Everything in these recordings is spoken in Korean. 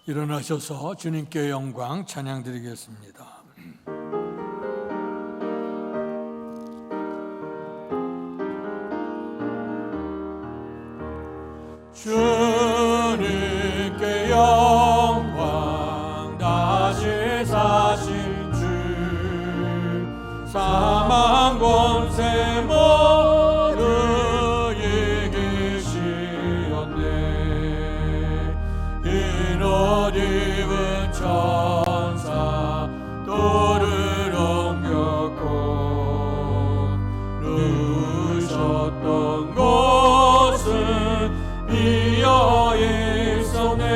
일어나셔서 주님께 영광 찬양 드리겠습니다. 주님께 영광, 다시 사신 주, 사망 권세 모두 이기시었네. 인옷 입은 천사 돌을 옮겼고, 누우셨던 곳은 비어 있었네.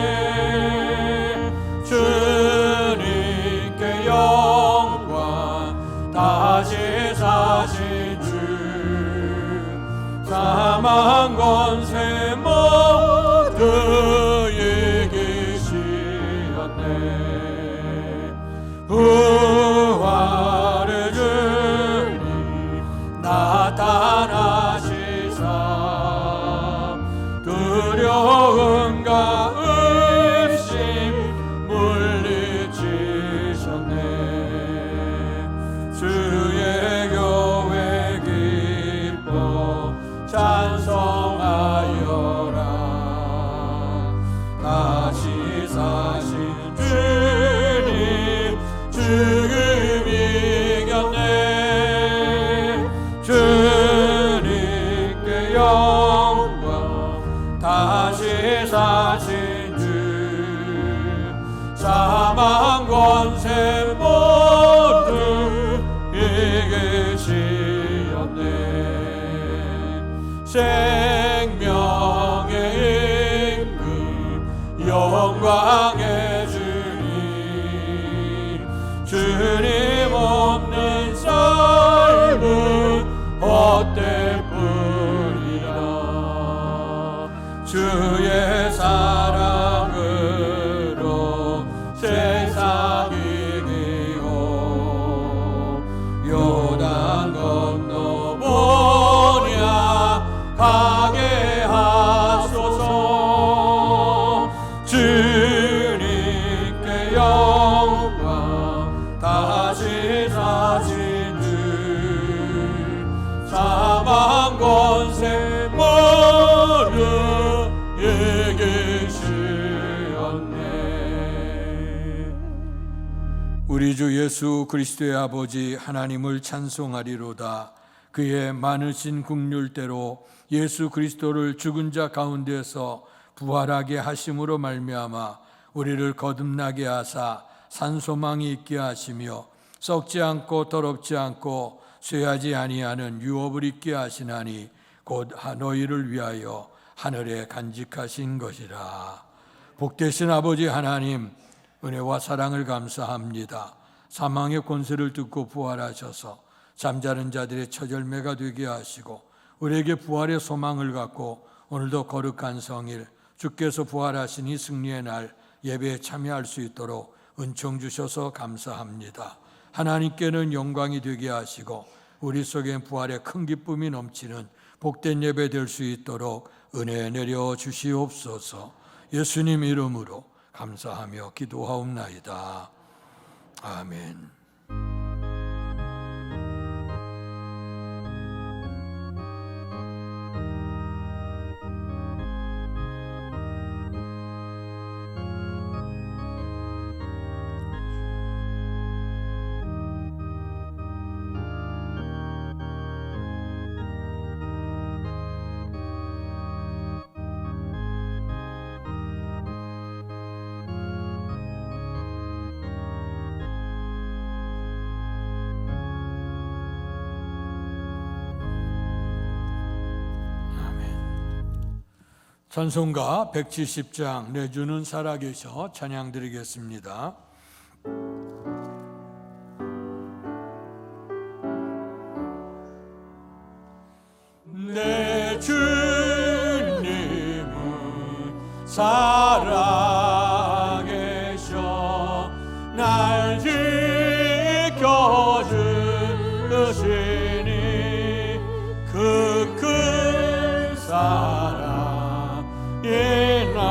주님께 영광, 다시 사신 주, 사망 권세 모두 이기시었네. 부활의 주님 나타나시사, 두려움과 의심 물리치셨네. 주의 교회 기뻐 찬송하여라. 다시 사신 주님 죽음 이겼네. 주님께 영광, 다시 사신 주, 사망 권세 모두 이기시었네. 생명의 임금, 영광의 주님, 주님 없는 삶은 헛될 뿐이라. 주의 사랑으로 세상 이기고, 요단 건너 보냐 가게 하소서. 주님께 영광, 다시 사신 주, 사망 권세 모두 이기시었네. 우리 주 예수 그리스도의 아버지 하나님을 찬송하리로다. 그의 많으신 긍휼대로 예수 그리스도를 죽은 자 가운데서 부활하게 하심으로 말미암아 우리를 거듭나게 하사 산소망이 있게 하시며, 썩지 않고 더럽지 않고 쇠하지 아니하는 유업을 있게 하시나니, 곧 너희를 위하여 하늘에 간직하신 것이라. 복되신 아버지 하나님, 은혜와 사랑을 감사합니다. 사망의 권세를 듣고 부활하셔서 잠자는 자들의 처절매가 되게 하시고, 우리에게 부활의 소망을 갖고 오늘도 거룩한 성일, 주께서 부활하신 이 승리의 날 예배에 참여할 수 있도록 은총 주셔서 감사합니다. 하나님께는 영광이 되게 하시고, 우리 속엔 부활의 큰 기쁨이 넘치는 복된 예배 될 수 있도록 은혜 내려 주시옵소서. 예수님 이름으로 감사하며 기도하옵나이다. 아멘. 찬송가 170장 내 주는 살아계셔 찬양 드리겠습니다. 내 주님은 살아계셔 날 지켜주시니, 그 큰 사랑 인하여서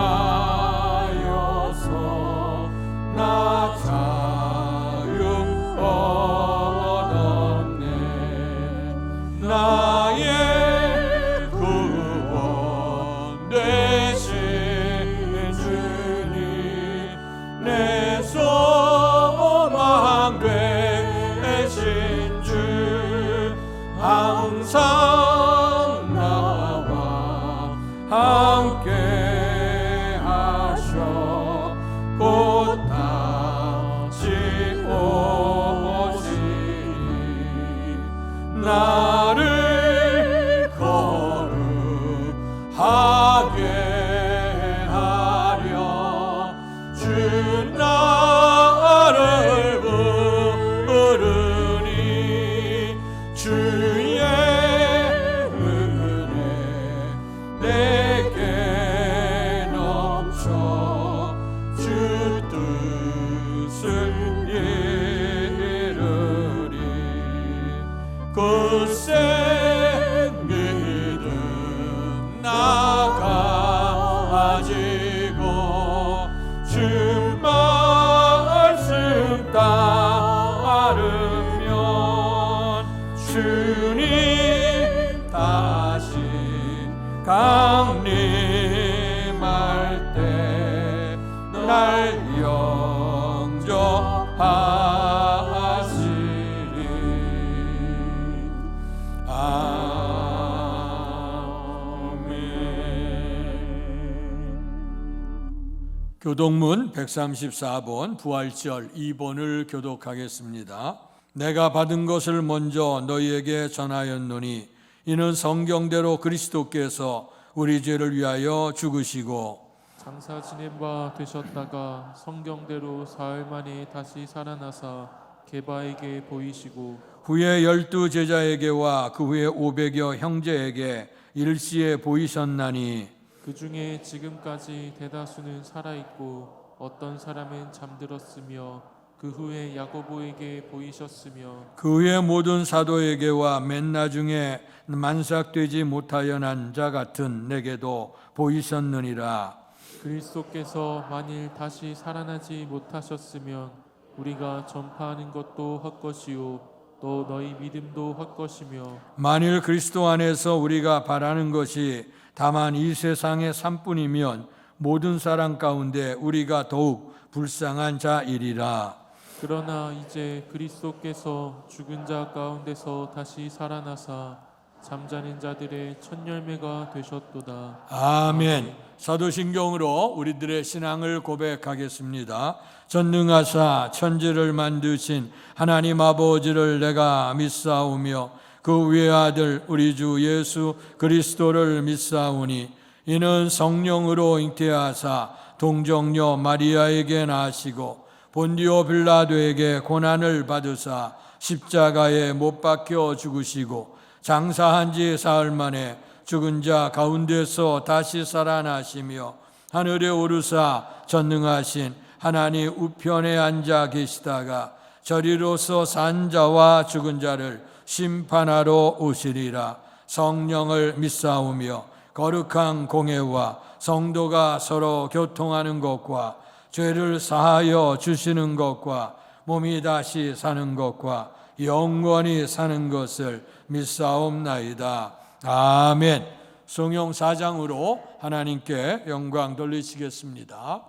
교독문 134번 부활절 2번을 교독하겠습니다. 내가 받은 것을 먼저 너희에게 전하였노니 이는 성경대로 그리스도께서 우리 죄를 위하여 죽으시고 장사 지낸 바 되셨다가 성경대로 사흘 만에 다시 살아나사 게바에게 보이시고 후에 12 제자에게와 그 후에 500여 형제에게 일시에 보이셨나니 그 중에 지금까지 대다수는 살아있고 어떤 사람은 잠들었으며 그 후에 야고보에게 보이셨으며 그 후에 모든 사도에게와 맨 나중에 만삭되지 못하여 난 자 같은 내게도 보이셨느니라. 그리스도께서 만일 다시 살아나지 못하셨으면 우리가 전파하는 것도 헛것이요 또 너희 믿음도 헛것이며 만일 그리스도 안에서 우리가 바라는 것이 다만 이 세상의 삶뿐이면 모든 사람 가운데 우리가 더욱 불쌍한 자이리라. 그러나 이제 그리스도께서 죽은 자 가운데서 다시 살아나사 잠자는 자들의 첫 열매가 되셨도다. 아멘. 사도신경으로 우리들의 신앙을 고백하겠습니다. 전능하사 천지를 만드신 하나님 아버지를 내가 믿사오며 그 외아들 우리 주 예수 그리스도를 믿사오니 이는 성령으로 잉태하사 동정녀 마리아에게 나시고 본디오 빌라도에게 고난을 받으사 십자가에 못 박혀 죽으시고 장사한 지 사흘 만에 죽은 자 가운데서 다시 살아나시며 하늘에 오르사 전능하신 하나님 우편에 앉아 계시다가 저리로서 산 자와 죽은 자를 심판하러 오시리라. 성령을 믿사오며 거룩한 공회와 성도가 서로 교통하는 것과 죄를 사하여 주시는 것과 몸이 다시 사는 것과 영원히 사는 것을 믿사옵나이다. 아멘. 성령 4장으로 하나님께 영광 돌리시겠습니다.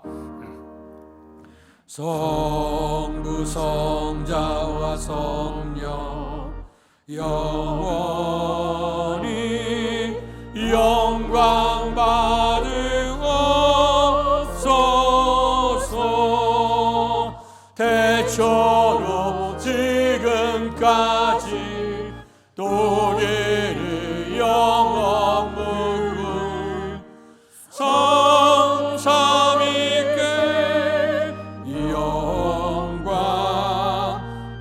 성부 성자와 성령 영원히 영광 받으옵소서. 대처로 지금까지 도리를 영원 물고 성삼위께 영광.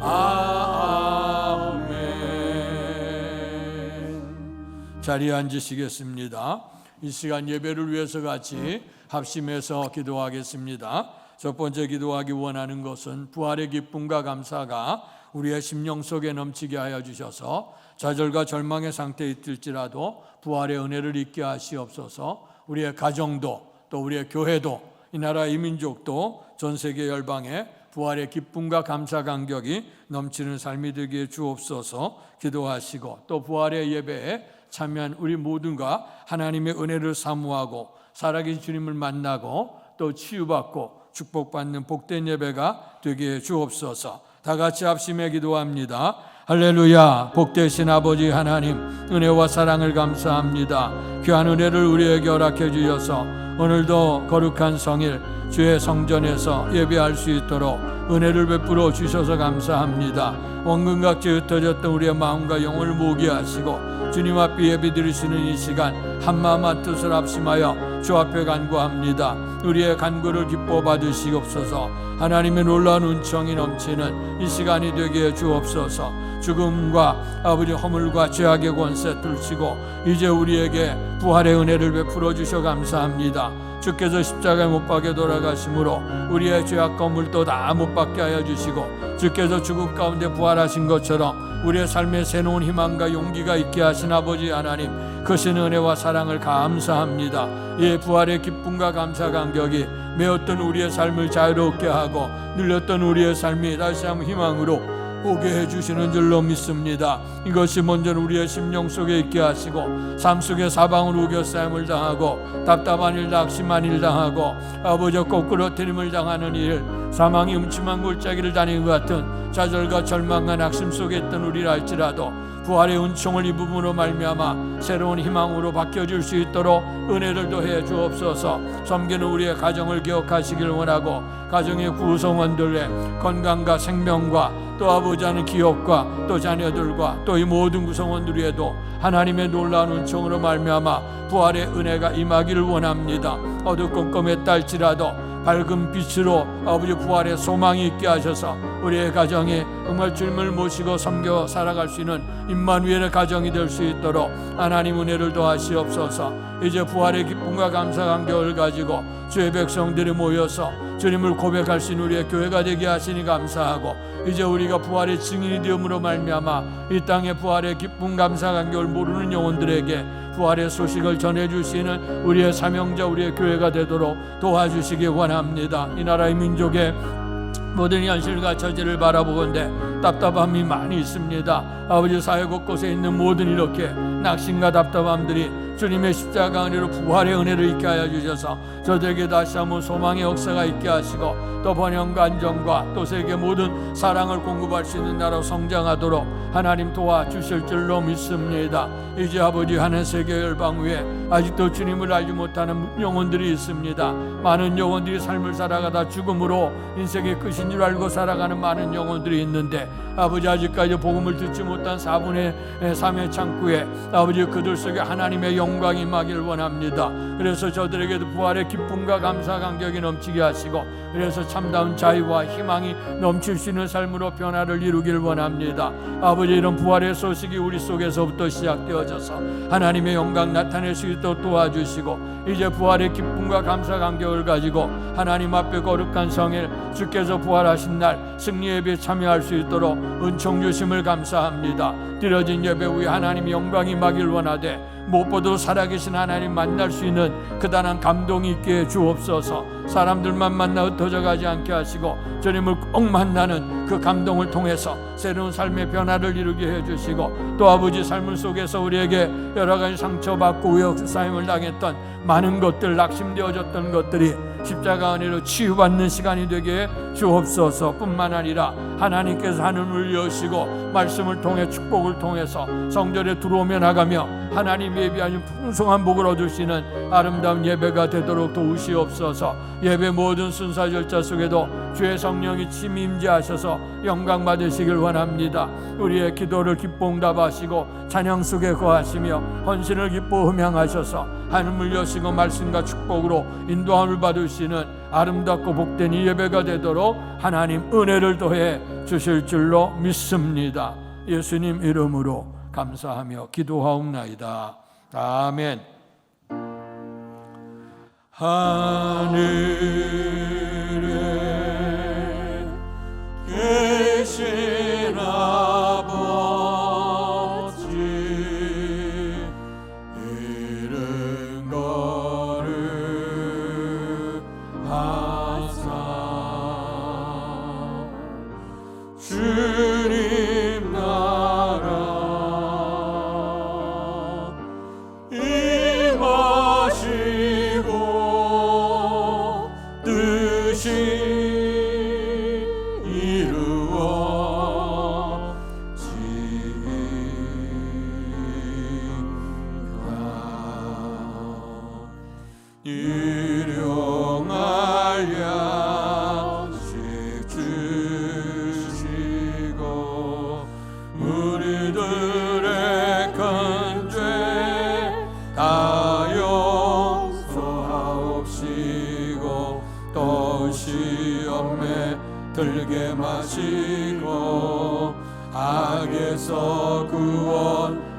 아멘. 자리에 앉으시겠습니다. 이 시간 예배를 위해서 같이 합심해서 기도하겠습니다. 첫 번째 기도하기 원하는 것은 부활의 기쁨과 감사가 우리의 심령 속에 넘치게 하여 주셔서 좌절과 절망의 상태에 있을지라도 부활의 은혜를 잊게 하시옵소서. 우리의 가정도 또 우리의 교회도 이 나라 이 민족도 전 세계 열방에 부활의 기쁨과 감사 감격이 넘치는 삶이 되게 주옵소서 기도하시고, 또 부활의 예배에 참여한 우리 모두가 하나님의 은혜를 사모하고 살아계신 주님을 만나고 또 치유받고 축복받는 복된 예배가 되게 주옵소서. 다 같이 합심해 기도합니다. 할렐루야. 복되신 아버지 하나님, 은혜와 사랑을 감사합니다. 귀한 은혜를 우리에게 허락해 주셔서 오늘도 거룩한 성일 주의 성전에서 예배할 수 있도록 은혜를 베풀어 주셔서 감사합니다. 원근각지 흩어졌던 우리의 마음과 영혼을 모게 하시고 주님 앞에 예배드리시는 이 시간 한마음 한뜻을 합심하여 주 앞에 간구합니다. 우리의 간구를 기뻐 받으시옵소서. 하나님의 놀라운 은총이 넘치는 이 시간이 되게 해 주옵소서. 죽음과 아버지 허물과 죄악의 권세 뚫치고 이제 우리에게 부활의 은혜를 베풀어 주셔 감사합니다. 주께서 십자가에 못 박혀 돌아가심으로 우리의 죄악 거물도 다 못 박게 하여 주시고, 주께서 죽음 가운데 부활하신 것처럼 우리의 삶에 새로운 희망과 용기가 있게 하신 아버지 하나님, 크신 은혜와 사랑을 감사합니다. 이 부활의 기쁨과 감사 감격이 메었던 우리의 삶을 자유롭게 하고 눌렸던 우리의 삶이 다시 한번 희망으로 오게 해주시는 줄로 믿습니다. 이것이 먼저 우리의 심령 속에 있게 하시고 삶 속에 사방으로 우겨싸임을 당하고 답답한 일, 낙심한 일 당하고 아버지 거꾸로 트림을 당하는 일, 사망이 음침한 골짜기를 다니는 것 같은 좌절과 절망과 낙심 속에 있던 우리라 할지라도 부활의 은총을 입음으로 말미암아 새로운 희망으로 바뀌어질 수 있도록 은혜를 더해 주옵소서. 섬기는 우리의 가정을 기억하시길 원하고 가정의 구성원들의 건강과 생명과 또 아버지 하는 기업과 또 자녀들과 또 이 모든 구성원들에도 하나님의 놀라운 은총으로 말미암아 부활의 은혜가 임하기를 원합니다. 어두컴컴했다 할지라도 밝은 빛으로 아버지 부활의 소망이 있게 하셔서 우리의 가정이 정말 주님을 모시고 섬겨 살아갈 수 있는 임마누엘의 가정이 될 수 있도록 하나님 은혜를 더하시옵소서. 이제 부활의 기쁨과 감사 간격을 가지고 주의 백성들이 모여서 주님을 고백할 수 있는 우리의 교회가 되게 하시니 감사하고, 이제 우리가 부활의 증인이 되음으로 말미암아 이 땅의 부활의 기쁨 감사 간격을 모르는 영혼들에게 부활의 소식을 전해주시는 우리의 사명자 우리의 교회가 되도록 도와주시기 원합니다. 이 나라의 민족의 모든 현실과 처지를 바라보건대 답답함이 많이 있습니다. 아버지, 사회 곳곳에 있는 모든 이렇게 낙심과 답답함들이 주님의 십자가 은혜로 부활의 은혜를 있게 하여 주셔서 저들에게 다시 한번 소망의 역사가 있게 하시고 또 번영과 안정과 또 세계 모든 사랑을 공급할 수 있는 나라로 성장하도록 하나님 도와주실 줄로 믿습니다. 이제 아버지, 하는 세계 열방 위에 아직도 주님을 알지 못하는 영혼들이 있습니다. 많은 영혼들이 삶을 살아가다 죽음으로 인생의 끝인 줄 알고 살아가는 많은 영혼들이 있는데, 아버지, 아직까지 복음을 듣지 못한 4분의 3의 창구에 아버지 그들 속에 하나님의 영광이 임하기를 원합니다. 그래서 저들에게도 부활의 기쁨과 감사 감격이 넘치게 하시고, 그래서 참다운 자유와 희망이 넘칠 수 있는 삶으로 변화를 이루길 원합니다. 아버지, 이런 부활의 소식이 우리 속에서부터 시작되어져서 하나님의 영광 나타낼 수 있도록 도와주시고, 이제 부활의 기쁨과 감사 감격을 가지고 하나님 앞에 거룩한 성일 주께서 부활하신 날 승리 예배에 참여할 수 있도록 은총 주심을 감사합니다. 드려진 예배 후에 하나님의 영광이 임하길 원하되 무엇보다도 살아계신 하나님 만날 수 있는 그다란 감동이 있게 주옵소서. 사람들만 만나 흩어져 가지 않게 하시고 주님을 꼭 만나는 그 감동을 통해서 새로운 삶의 변화를 이루게 해주시고, 또 아버지 삶을 속에서 우리에게 여러 가지 상처받고 우역사임을 당했던 많은 것들, 낙심되어졌던 것들이 십자가 은혜로 치유받는 시간이 되게 주옵소서. 뿐만 아니라 하나님께서 하늘을 여시고 말씀을 통해 축복을 통해서 성전에 들어오며 나가며 하나님 예비하신 풍성한 복을 얻을 수 있는 아름다운 예배가 되도록 도우시옵소서. 예배 모든 순서 절차 속에도 주의 성령이 침이 임재하셔서 영광 받으시길 원합니다. 우리의 기도를 기뻐 응답하시고 찬양 속에 거하시며 헌신을 기뻐 흠양하셔서 하늘을 여시고 말씀과 축복으로 인도함을 받으시는 아름답고 복된 이 예배가 되도록 하나님 은혜를 더해 주실 줄로 믿습니다. 예수님 이름으로 감사하며 기도하옵나이다. 아멘. 하늘에 계신 아버지, 이름 거룩하사 주님 나라 임하시고 뜻이 일용할 양식 주시고 우리들의 큰 죄 다 용서하옵시고 또 시험에 들게 마시고 악에서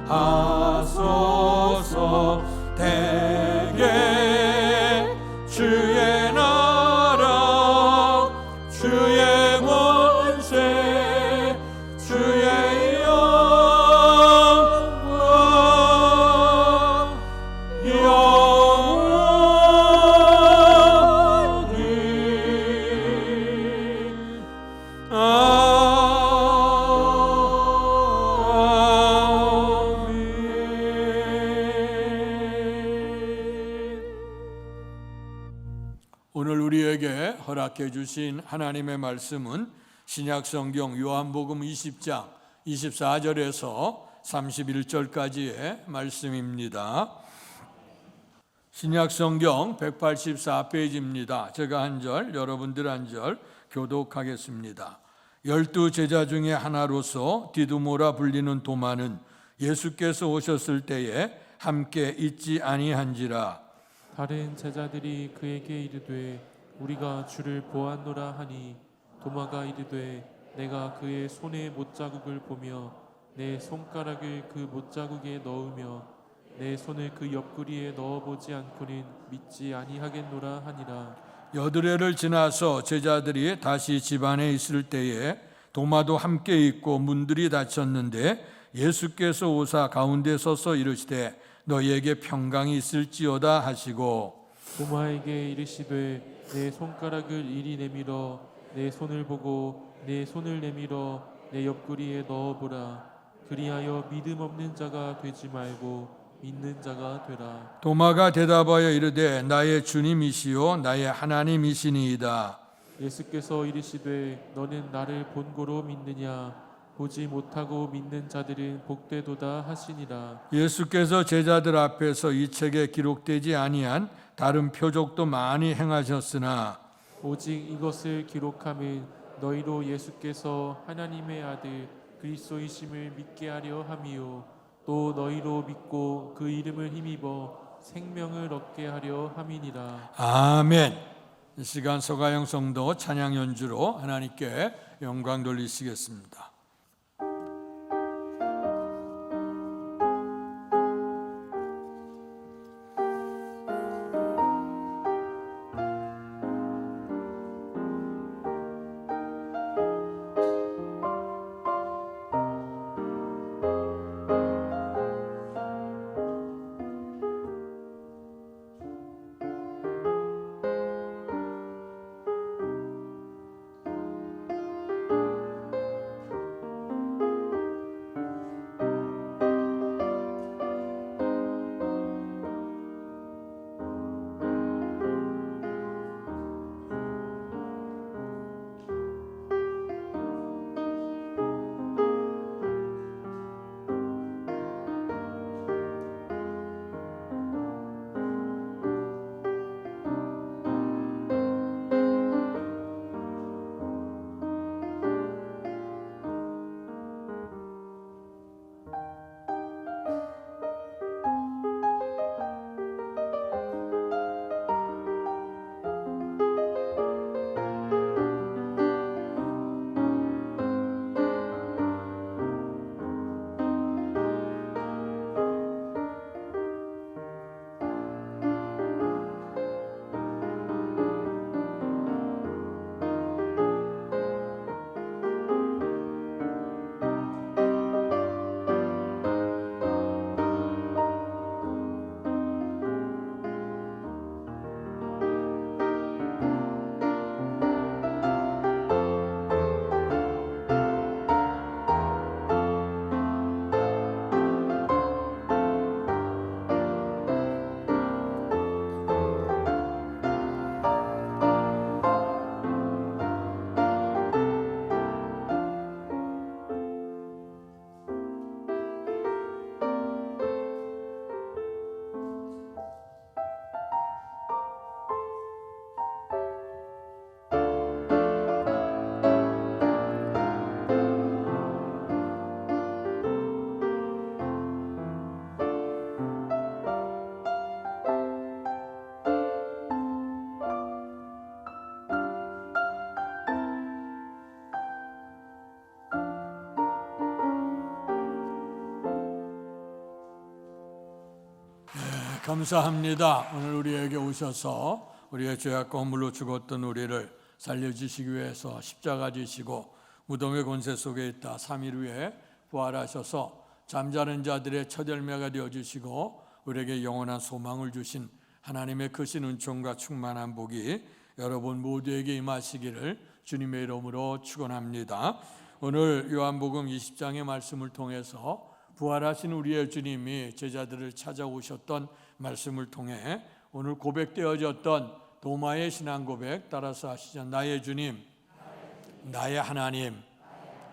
구원하소서. 대개 주의 나라 주의 권세 주의 영광 영원히 오늘 우리에게 허락해 주신 하나님의 말씀은 신약 성경 요한복음 20장 24절에서 31절까지의 말씀입니다. 신약성경 184페이지입니다. 제가 한 절, 여러분들 한 절 교독하겠습니다. 12제자 중에 하나로서 디두모라 불리는 도마는 예수께서 오셨을 때에 함께 있지 아니한지라. 다른 제자들이 그에게 이르되 우리가 주를 보았노라 하니 도마가 이르되 내가 그의 손에 못자국을 보며 내 손가락을 그 못자국에 넣으며 내 손을 그 옆구리에 넣어보지 않고는 믿지 아니하겠노라 하니라. 여드레를 지나서 제자들이 다시 집 안에 있을 때에 도마도 함께 있고 문들이 닫혔는데 예수께서 오사 가운데 서서 이르시되 너희에게 평강이 있을지어다 하시고 도마에게 이르시되 내 손가락을 이리 내밀어 내 손을 보고 내 손을 내밀어 내 옆구리에 넣어보라. 그리하여 믿음 없는 자가 되지 말고 믿는 자가 되라. 도마가 대답하여 이르되 나의 주님이시요 나의 하나님이시니이다. 예수께서 이르시되 너는 나를 본고로 믿느냐? 보지 못하고 믿는 자들은 복되도다 하시니라. 예수께서 제자들 앞에서 이 책에 기록되지 아니한 다른 표적도 많이 행하셨으나 오직 이것을 기록함은 너희로 예수께서 하나님의 아들 그리스도이심을 믿게 하려 함이요 또 너희로 믿고 그 이름을 힘입어 생명을 얻게 하려 함이니라. 아멘. 이 시간 서가영 성도 찬양 연주로 하나님께 영광 돌리시겠습니다. 감사합니다. 오늘 우리에게 오셔서 우리의 죄악과 허물로 죽었던 우리를 살려주시기 위해서 십자가 지시고 무덤의 권세 속에 있다 3일 후에 부활하셔서 잠자는 자들의 첫 열매가 되어주시고 우리에게 영원한 소망을 주신 하나님의 크신 은총과 충만한 복이 여러분 모두에게 임하시기를 주님의 이름으로 축원합니다. 오늘 요한복음 20장의 말씀을 통해서 부활하신 우리의 주님이 제자들을 찾아오셨던 말씀을 통해 오늘 고백되어졌던 도마의 신앙 고백 따라서 하시죠. 나의 주님, 나의 하나님,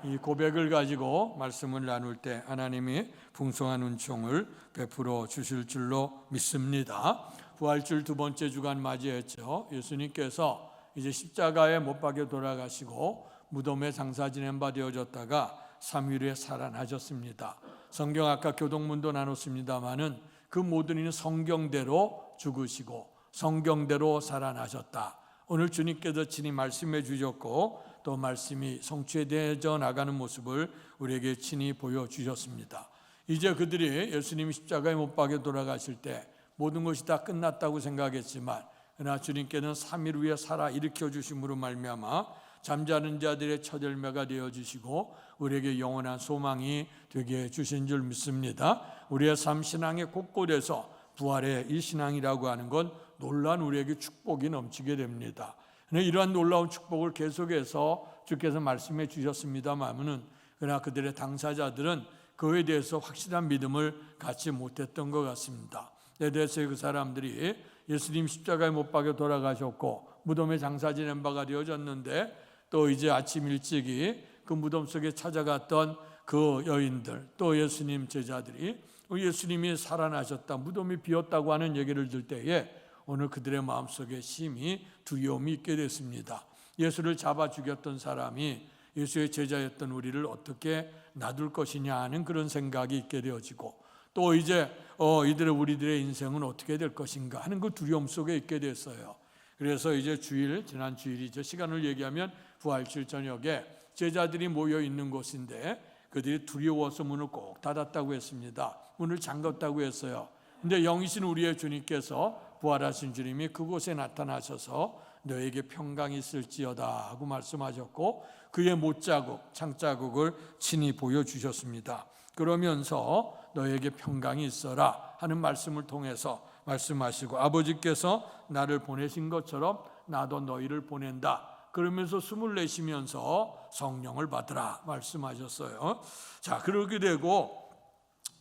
이 고백을 가지고 말씀을 나눌 때 하나님이 풍성한 은총을 베풀어 주실 줄로 믿습니다. 부활절 두 번째 주간 맞이했죠. 예수님께서 이제 십자가에 못 박혀 돌아가시고 무덤에 장사 지낸 바 되어졌다가 3일 후에 살아나셨습니다. 성경 아까 교동문도 나눴습니다마는 그 모든 이는 성경대로 죽으시고 성경대로 살아나셨다. 오늘 주님께서 친히 말씀해 주셨고 또 말씀이 성취되어 나가는 모습을 우리에게 친히 보여주셨습니다. 이제 그들이 예수님이 십자가에 못 박혀 돌아가실 때 모든 것이 다 끝났다고 생각했지만 그러나 주님께는 3일 후에 살아 일으켜 주심으로 말미암아 잠자는 자들의 첫 열매가 되어주시고 우리에게 영원한 소망이 되게 해주신 줄 믿습니다. 우리의 삶 신앙의 곳곳에서 부활의 이 신앙이라고 하는 건 놀라운 우리에게 축복이 넘치게 됩니다. 이러한 놀라운 축복을 계속해서 주께서 말씀해 주셨습니다만은 그러나 그들의 당사자들은 그에 대해서 확실한 믿음을 갖지 못했던 것 같습니다. 대대에서 그 사람들이 예수님 십자가에 못 박혀 돌아가셨고 무덤에 장사 지낸 바가 되어졌는데 또 이제 아침 일찍이 그 무덤 속에 찾아갔던 그 여인들 또 예수님 제자들이 예수님이 살아나셨다 무덤이 비었다고 하는 얘기를 들 때에 오늘 그들의 마음속에 심히 두려움이 있게 됐습니다. 예수를 잡아 죽였던 사람이 예수의 제자였던 우리를 어떻게 놔둘 것이냐 하는 그런 생각이 있게 되어지고 또 이제 우리들의 인생은 어떻게 될 것인가 하는 그 두려움 속에 있게 됐어요. 그래서 이제 지난 주일이죠. 시간을 얘기하면 부활절 저녁에 제자들이 모여 있는 곳인데 그들이 두려워서 문을 꼭 닫았다고 했습니다. 문을 잠갔다고 했어요. 근데 영이신 우리의 주님께서 부활하신 주님이 그곳에 나타나셔서 너에게 평강이 있을지어다 하고 말씀하셨고 그의 못자국, 창자국을 친히 보여주셨습니다. 그러면서 너에게 평강이 있어라 하는 말씀을 통해서 말씀하시고 아버지께서 나를 보내신 것처럼 나도 너희를 보낸다. 그러면서 숨을 내쉬면서 성령을 받으라 말씀하셨어요. 자, 그렇게 되고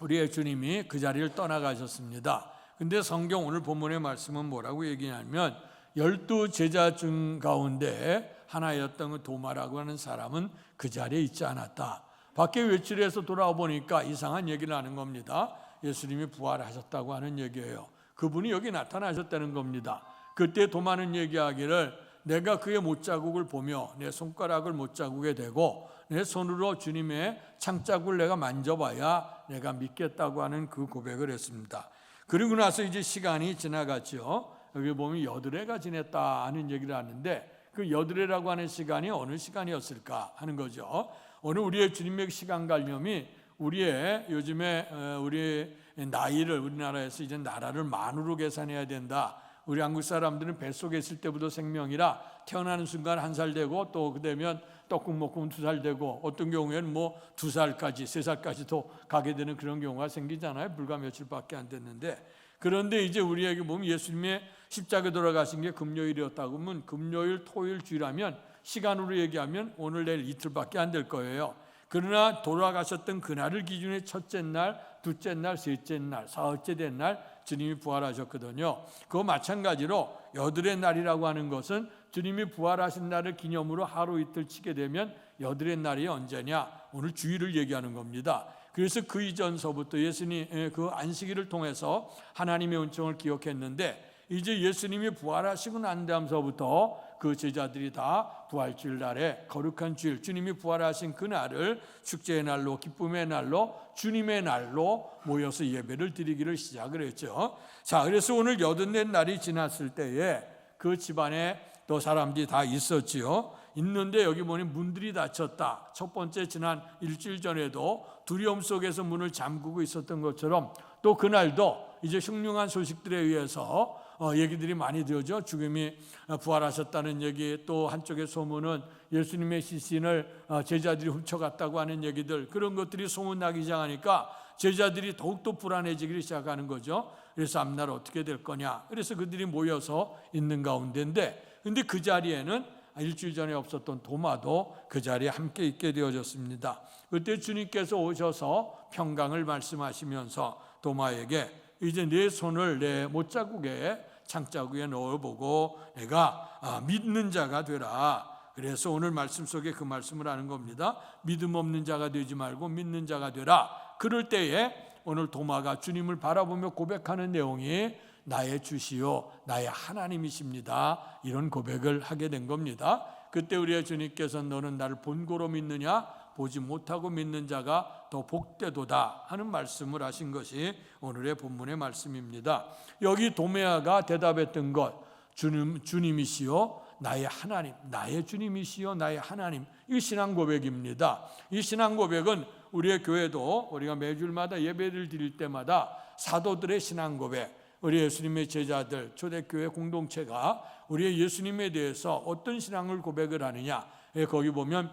우리의 주님이 그 자리를 떠나가셨습니다. 근데 성경 오늘 본문의 말씀은 뭐라고 얘기하냐면 12 제자 중 가운데 하나였던 그 도마라고 하는 사람은 그 자리에 있지 않았다. 밖에 외출해서 돌아와 보니까 이상한 얘기를 하는 겁니다. 예수님이 부활하셨다고 하는 얘기예요. 그분이 여기 나타나셨다는 겁니다. 그때 도마는 얘기하기를 내가 그의 못자국을 보며 내 손가락을 못자국에 대고 내 손으로 주님의 창자국을 내가 만져봐야 내가 믿겠다고 하는 그 고백을 했습니다. 그리고 나서 이제 시간이 지나갔죠. 여기 보면 여드레가 지냈다 하는 얘기를 하는데 그 여드레라고 하는 시간이 어느 시간이었을까 하는 거죠. 오늘 우리의 주님의 시간관념이 우리의 요즘에 우리의 나이를 우리나라에서 이제 나라를 만으로 계산해야 된다. 우리 한국 사람들은 뱃속에 있을 때부터 생명이라 태어나는 순간 1살 되고 또 그되면 떡국 먹으면 2살 되고 어떤 경우에는 뭐 2살까지 3살까지도 가게 되는 그런 경우가 생기잖아요. 불과 며칠밖에 안 됐는데 그런데 이제 우리에게 보면 예수님의 십자가에 돌아가신 게 금요일이었다고 하면 금요일, 토요일, 주일하면 시간으로 얘기하면 오늘 내일 이틀밖에 안 될 거예요. 그러나 돌아가셨던 그날을 기준에 첫째 날, 둘째 날, 셋째 날, 사흘째 된 날 주님이 부활하셨거든요. 그거 마찬가지로 여드레 날이라고 하는 것은 주님이 부활하신 날을 기념으로 하루 이틀 치게 되면 여드레 날이 언제냐? 오늘 주일을 얘기하는 겁니다. 그래서 그 이전서부터 예수님 그 안식일을 통해서 하나님의 은총을 기억했는데 이제 예수님이 부활하시고 난 다음서부터 그 제자들이 다 부활주일 날에 거룩한 주일 주님이 부활하신 그 날을 축제의 날로 기쁨의 날로 주님의 날로 모여서 예배를 드리기를 시작을 했죠. 자, 그래서 오늘 84날이 지났을 때에 그 집안에 또 사람들이 다 있었지요. 있는데 여기 보니 문들이 닫혔다. 첫 번째 지난 일주일 전에도 두려움 속에서 문을 잠그고 있었던 것처럼 또 그날도 이제 흉흉한 소식들에 의해서 얘기들이 많이 되어져. 죽음이 부활하셨다는 얘기, 또 한쪽의 소문은 예수님의 시신을 제자들이 훔쳐갔다고 하는 얘기들, 그런 것들이 소문나기 시작하니까 제자들이 더욱더 불안해지기 시작하는 거죠. 그래서 앞날 어떻게 될 거냐. 그래서 그들이 모여서 있는 가운데인데 근데 그 자리에는 일주일 전에 없었던 도마도 그 자리에 함께 있게 되어졌습니다. 그때 주님께서 오셔서 평강을 말씀하시면서 도마에게 이제 내 손을 내 못자국에 창자국에 넣어보고 내가 믿는 자가 되라. 그래서 오늘 말씀 속에 그 말씀을 하는 겁니다. 믿음 없는 자가 되지 말고 믿는 자가 되라. 그럴 때에 오늘 도마가 주님을 바라보며 고백하는 내용이 나의 주시요 나의 하나님이십니다. 이런 고백을 하게 된 겁니다. 그때 우리의 주님께서 너는 나를 본고로 믿느냐 보지 못하고 믿는 자가 더 복되도다 하는 말씀을 하신 것이 오늘의 본문의 말씀입니다. 여기 도메아가 대답했던 것, 주님이시요 나의 하나님, 나의 주님이시요 나의 하나님, 이 신앙 고백입니다. 이 신앙 고백은 우리의 교회도 우리가 매주일마다 예배를 드릴 때마다 사도들의 신앙 고백, 우리 예수님의 제자들, 초대교회 공동체가 우리의 예수님에 대해서 어떤 신앙을 고백을 하느냐, 거기 보면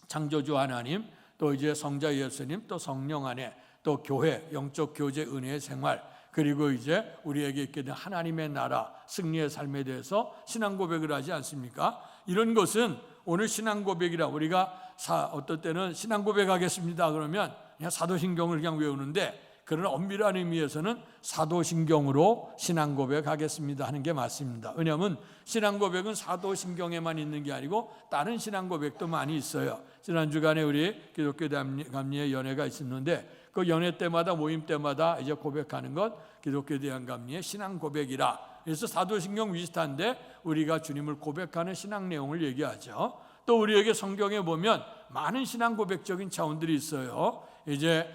창조주 하나님, 또 이제 성자 예수님, 또 성령 안에, 또 교회, 영적 교제, 은혜의 생활, 그리고 이제 우리에게 있게 된 하나님의 나라, 승리의 삶에 대해서 신앙 고백을 하지 않습니까? 이런 것은 오늘 신앙 고백이라 우리가 어떨 때는 신앙 고백하겠습니다 그러면 그냥 사도신경을 그냥 외우는데, 그런 엄밀한 의미에서는 사도신경으로 신앙 고백하겠습니다 하는 게 맞습니다. 왜냐하면 신앙 고백은 사도신경에만 있는 게 아니고 다른 신앙 고백도 많이 있어요. 지난 주간에 우리 기독교 대한감리의 연회가 있었는데 그 연회 때마다 모임 때마다 이제 고백하는 것 기독교 대한감리의 신앙 고백이라. 그래서 사도신경 비슷한데 우리가 주님을 고백하는 신앙 내용을 얘기하죠. 또 우리에게 성경에 보면 많은 신앙 고백적인 차원들이 있어요. 이제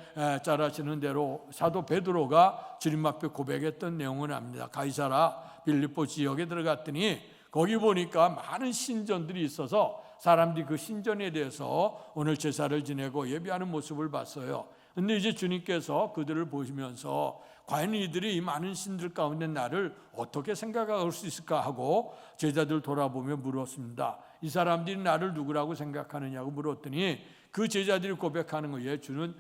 잘 아시는 대로 사도 베드로가 주님 앞에 고백했던 내용을 압니다. 가이사라 빌립보 지역에 들어갔더니 거기 보니까 많은 신전들이 있어서 사람들이 그 신전에 대해서 오늘 제사를 지내고 예배하는 모습을 봤어요. 근데 이제 주님께서 그들을 보시면서 과연 이들이 이 많은 신들 가운데 나를 어떻게 생각할 수 있을까 하고 제자들 돌아보며 물었습니다. 이 사람들이 나를 누구라고 생각하느냐고 물었더니 그 제자들이 고백하는 거예요. 주는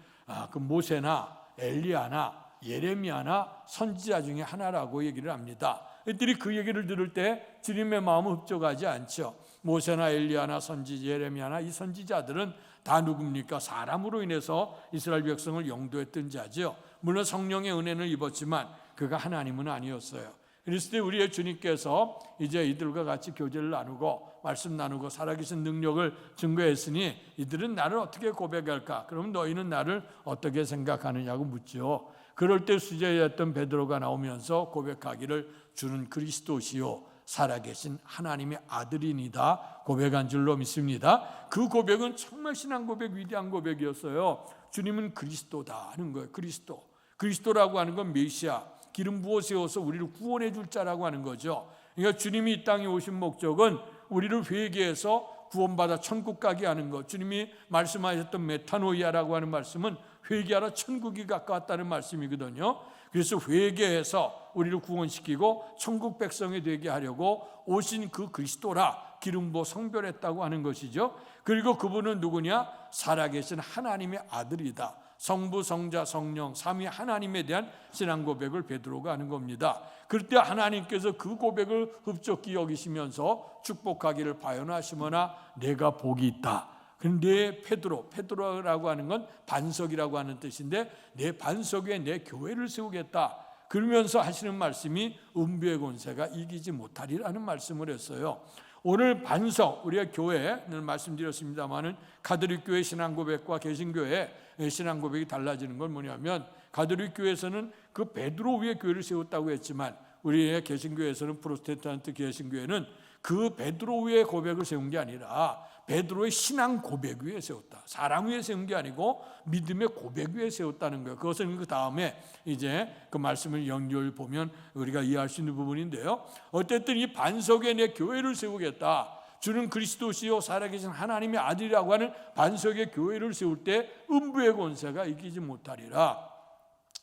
그 모세나 엘리야나 예레미야나 선지자 중에 하나라고 얘기를 합니다. 이들이 그 얘기를 들을 때 주님의 마음은 흡족하지 않죠. 모세나 엘리야나 예레미야나 이 선지자들은 다 누굽니까? 사람으로 인해서 이스라엘 백성을 영도했던 자죠. 물론 성령의 은혜를 입었지만 그가 하나님은 아니었어요. 그랬을 때 우리의 주님께서 이제 이들과 같이 교제를 나누고 말씀 나누고 살아계신 능력을 증거했으니 이들은 나를 어떻게 고백할까? 그럼 너희는 나를 어떻게 생각하느냐고 묻죠. 그럴 때 수제였던 베드로가 나오면서 고백하기를 주는 그리스도시요 살아계신 하나님의 아들이니다 고백한 줄로 믿습니다. 그 고백은 정말 신앙 고백, 위대한 고백이었어요. 주님은 그리스도다 하는 거예요. 그리스도라고 하는 건 메시아, 기름 부어 세워서 우리를 구원해 줄 자라고 하는 거죠. 그러니까 주님이 이 땅에 오신 목적은 우리를 회개해서 구원받아 천국 가게 하는 것. 주님이 말씀하셨던 메타노이아라고 하는 말씀은 회개하라 천국이 가까웠다는 말씀이거든요. 그래서 회개해서 우리를 구원시키고 천국 백성이 되게 하려고 오신 그 그리스도라 기름 부어 성별했다고 하는 것이죠. 그리고 그분은 누구냐? 살아계신 하나님의 아들이다. 성부, 성자, 성령, 삼위 하나님에 대한 신앙 고백을 베드로가 하는 겁니다. 그럴 때 하나님께서 그 고백을 흡족히 여기시면서 축복하기를 바요나시거나 내가 복이 있다. 그런데 페드로라고 하는 건 반석이라고 하는 뜻인데 내 반석 위에 내 교회를 세우겠다. 그러면서 하시는 말씀이 음부의 권세가 이기지 못하리라는 말씀을 했어요. 오늘 반석, 우리의 교회는 말씀드렸습니다마는 가톨릭 교회 신앙 고백과 개신교회 신앙 고백이 달라지는 건 뭐냐면 가톨릭 교회에서는 그 베드로 위에 교회를 세웠다고 했지만 우리의 개신교회에서는 프로테스탄트 개신교회는 그 베드로 위에 고백을 세운 게 아니라 베드로의 신앙 고백 위에 세웠다. 사람 위에 세운 게 아니고 믿음의 고백 위에 세웠다는 거예요. 그것은 그 다음에 이제 그 말씀을 연결 보면 우리가 이해할 수 있는 부분인데요. 어쨌든 이 반석에 내 교회를 세우겠다. 주는 그리스도시요 살아계신 하나님의 아들이라고 하는 반석의 교회를 세울 때 음부의 권세가 이기지 못하리라.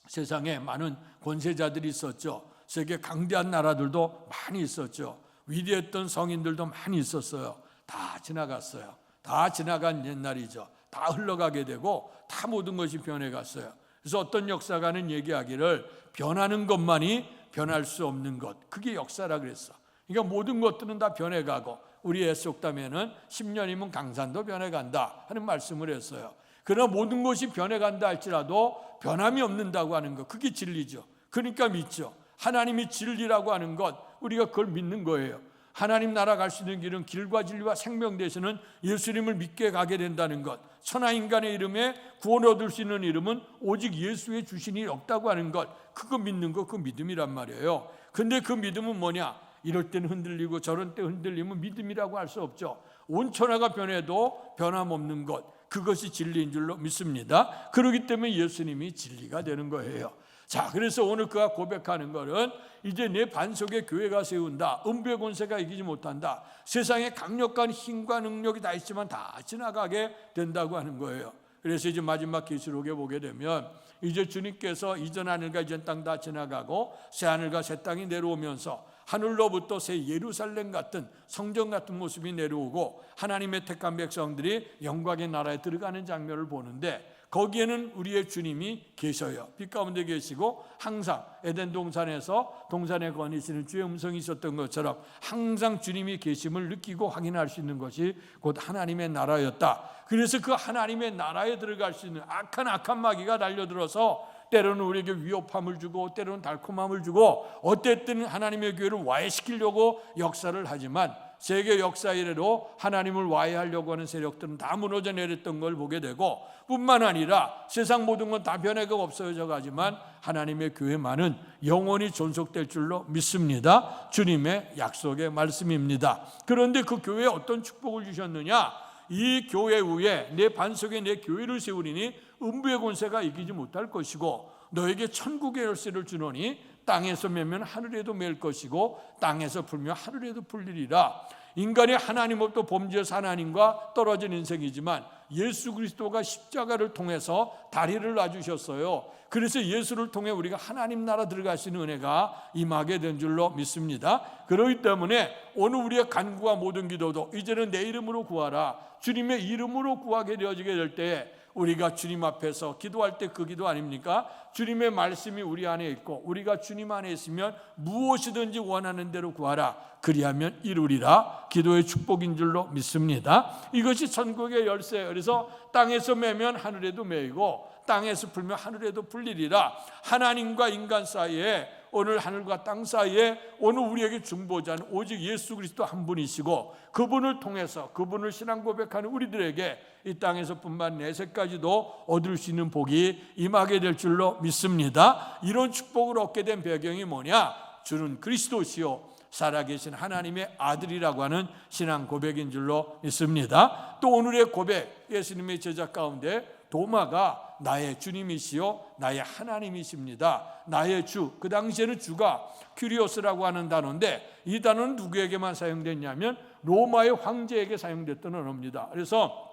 세상에 많은 권세자들이 있었죠. 세계 강대한 나라들도 많이 있었죠. 위대했던 성인들도 많이 있었어요. 다 지나갔어요. 다 지나간 옛날이죠. 다 흘러가게 되고 다 모든 것이 변해갔어요. 그래서 어떤 역사가는 얘기하기를 변하는 것만이 변할 수 없는 것, 그게 역사라 그랬어. 그러니까 모든 것들은 다 변해가고 우리 애속담에는 10년이면 강산도 변해간다 하는 말씀을 했어요. 그러나 모든 것이 변해간다 할지라도 변함이 없는다고 하는 것, 그게 진리죠. 그러니까 믿죠. 하나님이 진리라고 하는 것, 우리가 그걸 믿는 거예요. 하나님 나라 갈 수 있는 길은 길과 진리와 생명 되시는 예수님을 믿게 가게 된다는 것, 천하인간의 이름에 구원 얻을 수 있는 이름은 오직 예수의 주신 이 없다고 하는 것, 그거 믿는 거, 그 믿음이란 말이에요. 근데 그 믿음은 뭐냐? 이럴 때는 흔들리고 저런 때 흔들리면 믿음이라고 할 수 없죠. 온 천하가 변해도 변함없는 것, 그것이 진리인 줄로 믿습니다. 그렇기 때문에 예수님이 진리가 되는 거예요. 자, 그래서 오늘 그가 고백하는 것은 이제 내 반석에 교회가 세운다. 음부의 권세가 이기지 못한다. 세상에 강력한 힘과 능력이 다 있지만 다 지나가게 된다고 하는 거예요. 그래서 이제 마지막 계시록에 보게 되면 이제 주님께서 이전 하늘과 이전 땅 다 지나가고 새 하늘과 새 땅이 내려오면서 하늘로부터 새 예루살렘 같은 성전 같은 모습이 내려오고 하나님의 택한 백성들이 영광의 나라에 들어가는 장면을 보는데 거기에는 우리의 주님이 계셔요. 빛 가운데 계시고 항상 에덴 동산에서 동산에 거니시는 주의 음성이 있었던 것처럼 항상 주님이 계심을 느끼고 확인할 수 있는 것이 곧 하나님의 나라였다. 그래서 그 하나님의 나라에 들어갈 수 있는 악한 마귀가 달려들어서 때로는 우리에게 위협함을 주고 때로는 달콤함을 주고 어쨌든 하나님의 교회를 와해시키려고 역사를 하지만 세계 역사 이래로 하나님을 와해하려고 하는 세력들은 다 무너져 내렸던 걸 보게 되고 뿐만 아니라 세상 모든 건 다 변해가 없어져 가지만 하나님의 교회만은 영원히 존속될 줄로 믿습니다. 주님의 약속의 말씀입니다. 그런데 그 교회에 어떤 축복을 주셨느냐? 이 교회 위에 내 반석에 내 교회를 세우리니 음부의 권세가 이기지 못할 것이고 너에게 천국의 열쇠를 주노니 땅에서 매면 하늘에도 맬 것이고 땅에서 풀면 하늘에도 풀리리라. 인간이 하나님 없도 범죄해서 하나님과 떨어진 인생이지만 예수 그리스도가 십자가를 통해서 다리를 놔주셨어요. 그래서 예수를 통해 우리가 하나님 나라 들어갈 수 있는 은혜가 임하게 된 줄로 믿습니다. 그렇기 때문에 오늘 우리의 간구와 모든 기도도 이제는 내 이름으로 구하라. 주님의 이름으로 구하게 되어지게 될 때에 우리가 주님 앞에서 기도할 때 그 기도 아닙니까? 주님의 말씀이 우리 안에 있고 우리가 주님 안에 있으면 무엇이든지 원하는 대로 구하라. 그리하면 이루리라. 기도의 축복인 줄로 믿습니다. 이것이 천국의 열쇠예요. 그래서 땅에서 매면 하늘에도 매이고 땅에서 풀면 하늘에도 풀리리라. 하나님과 인간 사이에 오늘 하늘과 땅 사이에 오늘 우리에게 중보자는 오직 예수 그리스도 한 분이시고 그분을 통해서 그분을 신앙 고백하는 우리들에게 이 땅에서뿐만 내세까지도 얻을 수 있는 복이 임하게 될 줄로 믿습니다. 이런 축복을 얻게 된 배경이 뭐냐? 주는 그리스도시요 살아계신 하나님의 아들이라고 하는 신앙 고백인 줄로 믿습니다. 또 오늘의 고백, 예수님의 제자 가운데 도마가 나의 주님이시요 나의 하나님이십니다. 나의 주, 그 당시에는 주가 큐리오스라고 하는 단어인데 이 단어는 누구에게만 사용됐냐면 로마의 황제에게 사용됐던 언어입니다. 그래서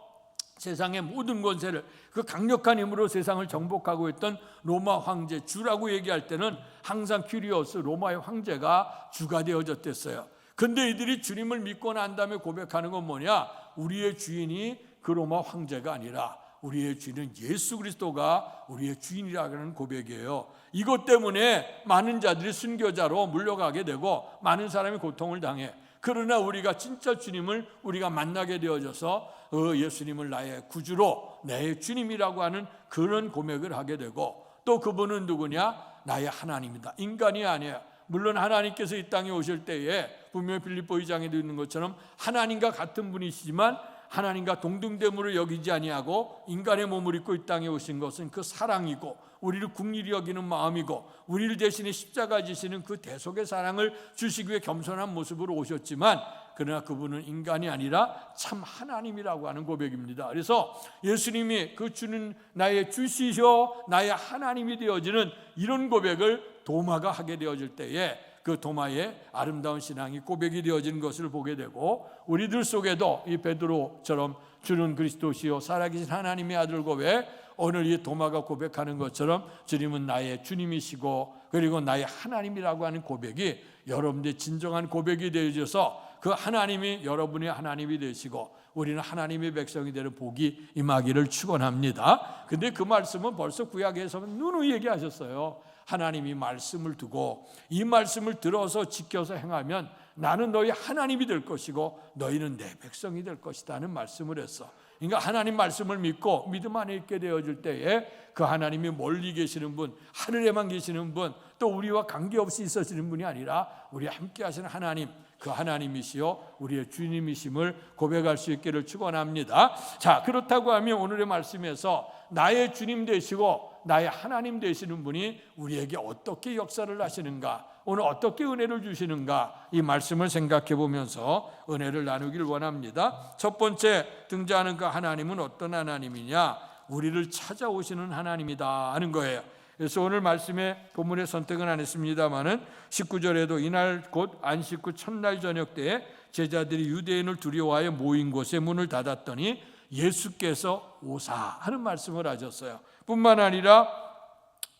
세상의 모든 권세를 그 강력한 힘으로 세상을 정복하고 있던 로마 황제 주라고 얘기할 때는 항상 큐리오스 로마의 황제가 주가 되어졌댔어요. 근데 이들이 주님을 믿고 난 다음에 고백하는 건 뭐냐? 우리의 주인이 그 로마 황제가 아니라 우리의 주인은 예수 그리스도가 우리의 주인이라는 고백이에요. 이것 때문에 많은 자들이 순교자로 물려가게 되고 많은 사람이 고통을 당해. 그러나 우리가 진짜 주님을 우리가 만나게 되어져서 예수님을 나의 구주로 나의 주님이라고 하는 그런 고백을 하게 되고 또 그분은 누구냐? 나의 하나님이다. 인간이 아니에요. 물론 하나님께서 이 땅에 오실 때에 분명히 빌립보 2장에도 있는 것처럼 하나님과 같은 분이시지만 하나님과 동등됨으로 여기지 아니하고 인간의 몸을 입고 이 땅에 오신 것은 그 사랑이고 우리를 긍휼히 여기는 마음이고 우리를 대신에 십자가 지시는 그 대속의 사랑을 주시기 위해 겸손한 모습으로 오셨지만 그러나 그분은 인간이 아니라 참 하나님이라고 하는 고백입니다. 그래서 예수님이 그 주는 나의 주시셔 나의 하나님이 되어지는 이런 고백을 도마가 하게 되어질 때에 그 도마의 아름다운 신앙이 고백이 되어지는 것을 보게 되고 우리들 속에도 이 베드로처럼 주는 그리스도시요 살아계신 하나님의 아들 고백 오늘 이 도마가 고백하는 것처럼 주님은 나의 주님이시고 그리고 나의 하나님이라고 하는 고백이 여러분들의 진정한 고백이 되어져서 그 하나님이 여러분의 하나님이 되시고 우리는 하나님의 백성이 되는 복이 임하기를 축원합니다. 근데 그 말씀은 벌써 구약에서 누누이 얘기하셨어요. 하나님이 말씀을 두고 이 말씀을 들어서 지켜서 행하면 나는 너희 하나님이 될 것이고 너희는 내 백성이 될 것이라는 말씀을 했어. 그러니까 하나님 말씀을 믿고 믿음 안에 있게 되어질 때에 그 하나님이 멀리 계시는 분, 하늘에만 계시는 분, 또 우리와 관계없이 있으시는 분이 아니라 우리 함께 하시는 하나님, 그 하나님이시요 우리의 주님이심을 고백할 수 있기를 축원합니다. 자, 그렇다고 하면 오늘의 말씀에서 나의 주님 되시고 나의 하나님 되시는 분이 우리에게 어떻게 역사를 하시는가, 오늘 어떻게 은혜를 주시는가, 이 말씀을 생각해 보면서 은혜를 나누길 원합니다. 첫 번째 등장하는 그 하나님은 어떤 하나님이냐? 우리를 찾아오시는 하나님이다 하는 거예요. 그래서 오늘 말씀에 본문의 선택은 안 했습니다마는 19절에도 이날 곧 안식 후 첫날 저녁 때에 제자들이 유대인을 두려워하여 모인 곳에 문을 닫았더니 예수께서 오사 하는 말씀을 하셨어요. 뿐만 아니라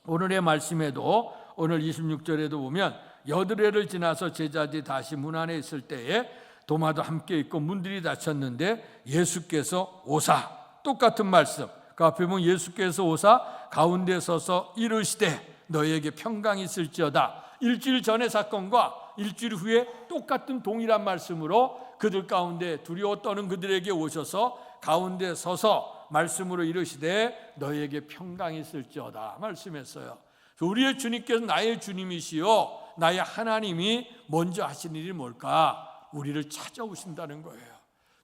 오늘의 말씀에도 오늘 26절에도 보면 여드레를 지나서 제자들이 다시 문 안에 있을 때에 도마도 함께 있고 문들이 닫혔는데 예수께서 오사, 똑같은 말씀. 그 앞에 보면 예수께서 오사 가운데 서서 이르시되 너희에게 평강이 있을지어다. 일주일 전의 사건과 일주일 후에 똑같은 동일한 말씀으로 그들 가운데 두려워 떠는 그들에게 오셔서 가운데 서서 말씀으로 이르시되 너희에게 평강이 있을지어다 말씀했어요. 우리의 주님께서 나의 주님이시요 나의 하나님이 먼저 하신 일이 뭘까? 우리를 찾아오신다는 거예요.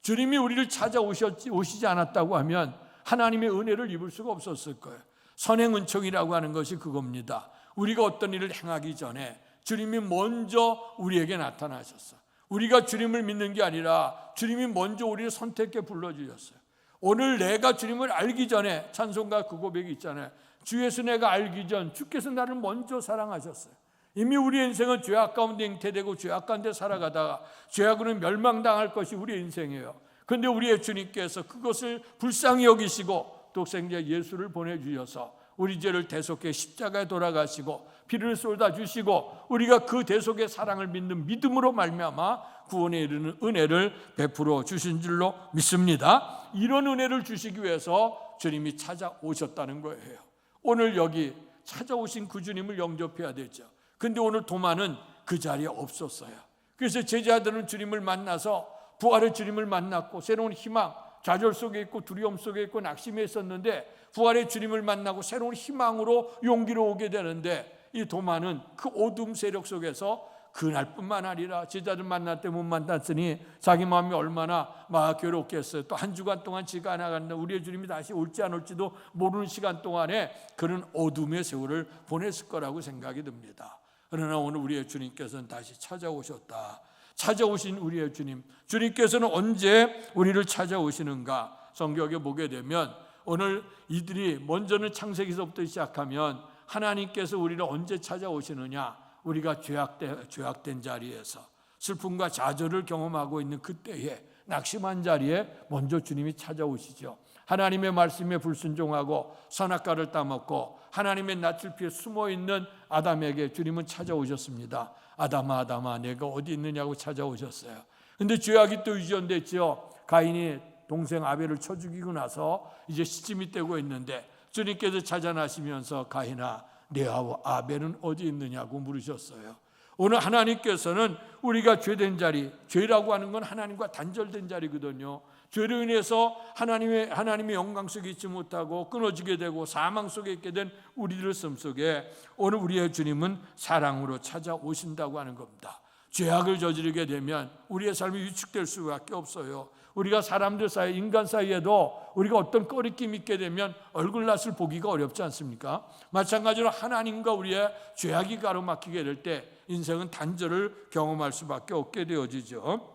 주님이 우리를 찾아오시지 않았다고 하면 하나님의 은혜를 입을 수가 없었을 거예요. 선행은총이라고 하는 것이 그겁니다. 우리가 어떤 일을 행하기 전에 주님이 먼저 우리에게 나타나셨어요. 우리가 주님을 믿는 게 아니라 주님이 먼저 우리를 선택해 불러주셨어요. 오늘 내가 주님을 알기 전에 찬송가 그 고백이 있잖아요. 주 예수 내가 알기 전 주께서 나를 먼저 사랑하셨어요. 이미 우리 인생은 죄악 가운데 잉태되고 죄악 가운데 살아가다가 죄악으로 멸망당할 것이 우리의 인생이에요. 그런데 우리의 주님께서 그것을 불쌍히 여기시고 독생자 예수를 보내주셔서 우리 죄를 대속해 십자가에 돌아가시고 피를 쏟아주시고 우리가 그 대속의 사랑을 믿는 믿음으로 말미암아 구원에 이르는 은혜를 베풀어 주신 줄로 믿습니다. 이런 은혜를 주시기 위해서 주님이 찾아오셨다는 거예요. 오늘 여기 찾아오신 그 주님을 영접해야 되죠. 근데 오늘 도마는 그 자리에 없었어요. 그래서 제자들은 주님을 만나서 부활의 주님을 만났고 새로운 희망, 좌절 속에 있고 두려움 속에 있고 낙심에 있었는데 부활의 주님을 만나고 새로운 희망으로 용기로 오게 되는데 이 도마는 그 어둠 세력 속에서 그날뿐만 아니라 제자들 만날 때 못 만났으니 자기 마음이 얼마나 막 괴롭겠어요. 또 한 주간 동안 지가 나갔는데 우리의 주님이 다시 올지 안 올지도 모르는 시간 동안에 그런 어둠의 세월을 보냈을 거라고 생각이 듭니다. 그러나 오늘 우리의 주님께서는 다시 찾아오셨다. 찾아오신 우리의 주님, 주님께서는 언제 우리를 찾아오시는가? 성경에 보게 되면 오늘 이들이 먼저는 창세기서부터 시작하면 하나님께서 우리를 언제 찾아오시느냐? 우리가 죄악된 자리에서 슬픔과 좌절을 경험하고 있는 그때에 낙심한 자리에 먼저 주님이 찾아오시죠. 하나님의 말씀에 불순종하고 선악과를 따먹고 하나님의 낯을 피해 숨어있는 아담에게 주님은 찾아오셨습니다. 아담아 아담아 내가 어디 있느냐고 찾아오셨어요. 근데 죄악이 또 유전됐죠. 가인이 동생 아벨을 쳐 죽이고 나서 이제 시침이 떼고 있는데 주님께서 찾아나시면서 가인아 내 아벨은 어디 있느냐고 물으셨어요. 오늘 하나님께서는 우리가 죄된 자리, 죄라고 하는 건 하나님과 단절된 자리거든요. 죄로 인해서 하나님의 영광 속에 있지 못하고 끊어지게 되고 사망 속에 있게 된 우리들 삶 속에 오늘 우리의 주님은 사랑으로 찾아오신다고 하는 겁니다. 죄악을 저지르게 되면 우리의 삶이 위축될 수밖에 없어요. 우리가 사람들 사이, 인간 사이에도 우리가 어떤 꺼리낌 있게 되면 얼굴낯을 보기가 어렵지 않습니까? 마찬가지로 하나님과 우리의 죄악이 가로막히게 될 때 인생은 단절을 경험할 수밖에 없게 되어지죠.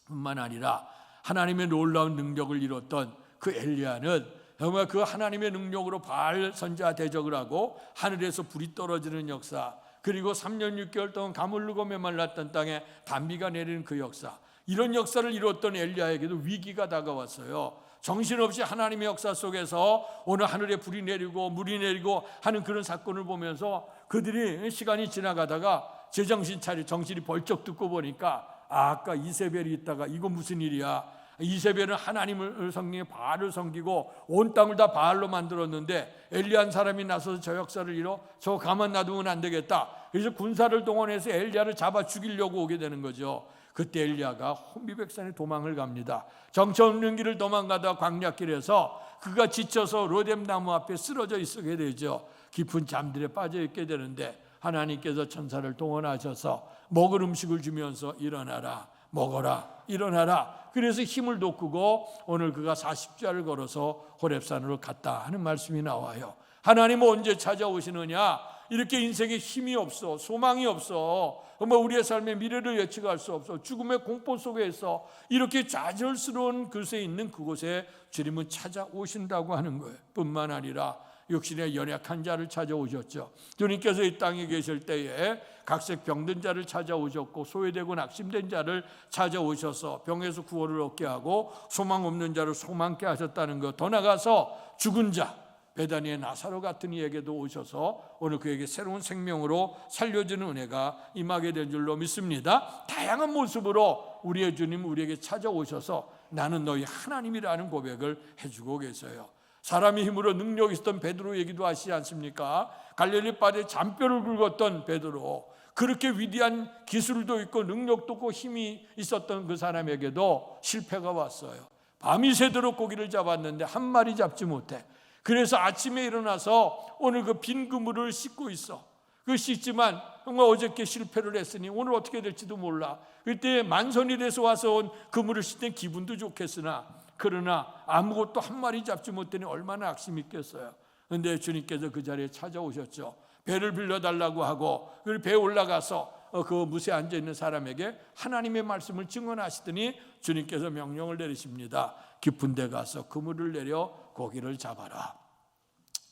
뿐만 아니라 하나님의 놀라운 능력을 이뤘던 그 엘리야는 정말 그 하나님의 능력으로 바알 선지자 대적을 하고 하늘에서 불이 떨어지는 역사, 그리고 3년 6개월 동안 가물르고 메말랐던 땅에 단비가 내리는 그 역사, 이런 역사를 이뤘던 엘리야에게도 위기가 다가왔어요. 정신없이 하나님의 역사 속에서 오늘 하늘에 불이 내리고 물이 내리고 하는 그런 사건을 보면서 그들이 시간이 지나가다가 제정신 차려 정신이 벌쩍 듣고 보니까 아까 이세벨이 있다가 이거 무슨 일이야? 이세벨은 하나님을 섬기고 바알을 섬기고 온 땅을 다 바알로 만들었는데 엘리야 사람이 나서서 저 역사를 이뤄 저 가만 놔두면 안 되겠다. 그래서 군사를 동원해서 엘리야를 잡아 죽이려고 오게 되는 거죠. 그때 엘리야가 혼비백산에 도망을 갑니다. 정처 없는 길을 도망가다 광야길에서 그가 지쳐서 로뎀 나무 앞에 쓰러져 있게 되죠. 깊은 잠들에 빠져 있게 되는데 하나님께서 천사를 동원하셔서 먹을 음식을 주면서 일어나라, 먹어라, 일어나라. 그래서 힘을 돋구고 오늘 그가 40자를 걸어서 호렙산으로 갔다 하는 말씀이 나와요. 하나님은 언제 찾아오시느냐? 이렇게 인생에 힘이 없어, 소망이 없어, 우리의 삶의 미래를 예측할 수 없어, 죽음의 공포 속에서 이렇게 좌절스러운 곳에 있는 그곳에 주님은 찾아오신다고 하는 거예요. 뿐만 아니라 육신의 연약한 자를 찾아오셨죠. 주님께서 이 땅에 계실 때에 각색 병든 자를 찾아오셨고 소외되고 낙심된 자를 찾아오셔서 병에서 구원을 얻게 하고 소망 없는 자를 소망케 하셨다는 것, 더 나아가서 죽은 자 베다니의 나사로 같은 이에게도 오셔서 오늘 그에게 새로운 생명으로 살려주는 은혜가 임하게 된 줄로 믿습니다. 다양한 모습으로 우리의 주님 우리에게 찾아오셔서 나는 너희 하나님이라는 고백을 해주고 계세요. 사람의 힘으로 능력이 있었던 베드로 얘기도 하시지 않습니까? 갈릴리 바다에 잔뼈를 굵었던 베드로, 그렇게 위대한 기술도 있고 능력도 있고 힘이 있었던 그 사람에게도 실패가 왔어요. 밤이 새도록 고기를 잡았는데 한 마리 잡지 못해. 그래서 아침에 일어나서 오늘 그 빈 그물을 씻고 있어. 그 씻지만 정말 어저께 실패를 했으니 오늘 어떻게 될지도 몰라. 그때 만선일에서 와서 온 그물을 씻는 기분도 좋겠으나 그러나 아무것도 한 마리 잡지 못하니 얼마나 악심이 있겠어요. 그런데 주님께서 그 자리에 찾아오셨죠. 배를 빌려달라고 하고 그 배에 올라가서 그 무쇠에 앉아있는 사람에게 하나님의 말씀을 증언하시더니 주님께서 명령을 내리십니다. 깊은 데 가서 그물을 내려 고기를 잡아라.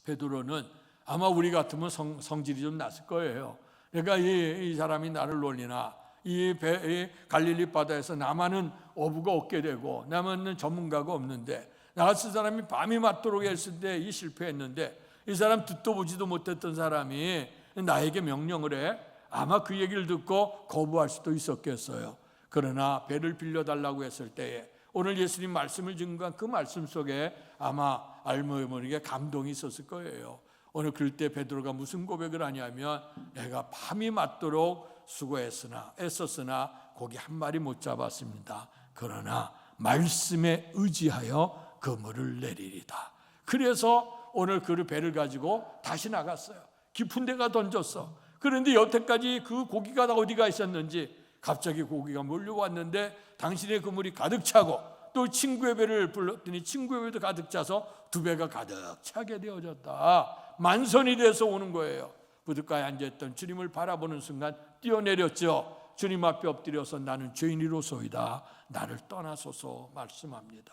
베드로는 아마 우리 같으면 성질이 좀 났을 거예요. 그러니까 이 사람이 나를 놀리나, 이 갈릴리 바다에서 나만은 어부가 없게 되고 나만은 전문가가 없는데, 나 같은 사람이 밤이 맞도록 했을 때 이 실패했는데 이 사람 듣도 보지도 못했던 사람이 나에게 명령을 해. 아마 그 얘기를 듣고 거부할 수도 있었겠어요. 그러나 배를 빌려달라고 했을 때에 오늘 예수님 말씀을 증거한 그 말씀 속에 아마 알고 모르게 감동이 있었을 거예요. 오늘 그럴 때 베드로가 무슨 고백을 하냐면, 내가 밤이 맞도록 수고했으나 애썼으나 고기 한 마리 못 잡았습니다. 그러나 말씀에 의지하여 그물을 내리리다. 그래서 오늘 그 배를 가지고 다시 나갔어요. 깊은 데가 던졌어. 그런데 여태까지 그 고기가 다 어디가 있었는지 갑자기 고기가 몰려왔는데 당신의 그물이 가득 차고 또 친구의 배를 불렀더니 친구의 배도 가득 차서 두 배가 가득 차게 되어졌다. 만선이 돼서 오는 거예요. 부둣가에 앉아있던 주님을 바라보는 순간 뛰어내렸죠. 주님 앞에 엎드려서 나는 죄인이로소이다, 나를 떠나소서 말씀합니다.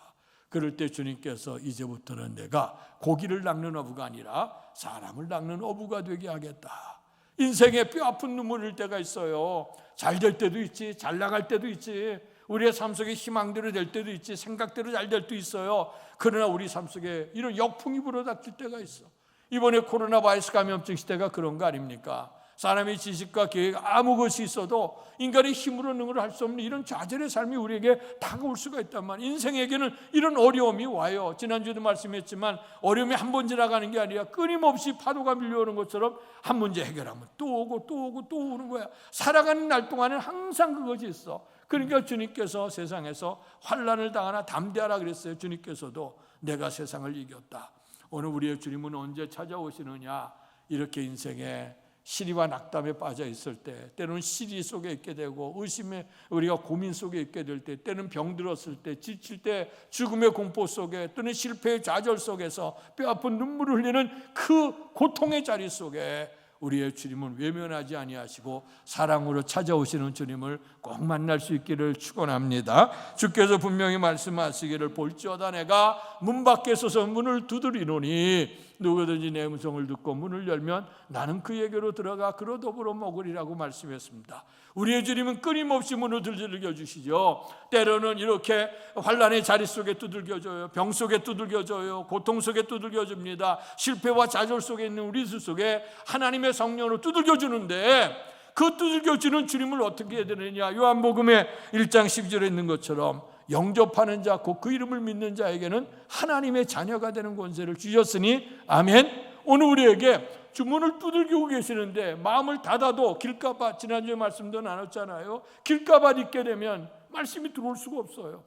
그럴 때 주님께서 이제부터는 내가 고기를 낚는 어부가 아니라 사람을 낚는 어부가 되게 하겠다. 인생에 뼈아픈 눈물 흘릴 때가 있어요. 잘 될 때도 있지, 잘 나갈 때도 있지, 우리의 삶 속에 희망대로 될 때도 있지, 생각대로 잘 될 때도 있어요. 그러나 우리 삶 속에 이런 역풍이 불어닥칠 때가 있어. 이번에 코로나 바이러스 감염증 시대가 그런 거 아닙니까? 사람의 지식과 계획 아무 것이 있어도 인간의 힘으로 능을 할 수 없는 이런 좌절의 삶이 우리에게 다가올 수가 있단 말이에요. 인생에게는 이런 어려움이 와요. 지난주에도 말씀했지만 어려움이 한 번 지나가는 게 아니라 끊임없이 파도가 밀려오는 것처럼 한 문제 해결하면 또 오고 또 오고 또 오는 거야. 살아가는 날 동안은 항상 그것이 있어. 그러니까 주님께서 세상에서 환난을 당하나 담대하라 그랬어요. 주님께서도 내가 세상을 이겼다. 오늘 우리의 주님은 언제 찾아오시느냐? 이렇게 인생에 시리와 낙담에 빠져 있을 때, 때로는 시리 속에 있게 되고 의심에 우리가 고민 속에 있게 될 때, 때는 병들었을 때, 지칠 때, 죽음의 공포 속에, 또는 실패의 좌절 속에서 뼈아픈 눈물을 흘리는 그 고통의 자리 속에 우리의 주님은 외면하지 아니하시고 사랑으로 찾아오시는 주님을 꼭 만날 수 있기를 축원합니다. 주께서 분명히 말씀하시기를 볼지어다 내가 문 밖에 서서 문을 두드리노니 누구든지 내 음성을 듣고 문을 열면 나는 그에게로 들어가 그로 더불어 먹으리라고 말씀했습니다. 우리의 주님은 끊임없이 문을 두들겨 주시죠. 때로는 이렇게 환난의 자리 속에 두들겨줘요. 병 속에 두들겨줘요. 고통 속에 두들겨줍니다. 실패와 좌절 속에 있는 우리 속에 하나님의 성령으로 두들겨주는데, 그 두들겨주는 주님을 어떻게 해야 되느냐? 요한복음의 1장 12절에 있는 것처럼 영접하는 자, 곧 그 이름을 믿는 자에게는 하나님의 자녀가 되는 권세를 주셨으니 아멘. 오늘 우리에게 주문을 두들기고 계시는데 마음을 닫아도 길가밭, 지난주에 말씀도 나눴잖아요. 길가밭 있게 되면 말씀이 들어올 수가 없어요.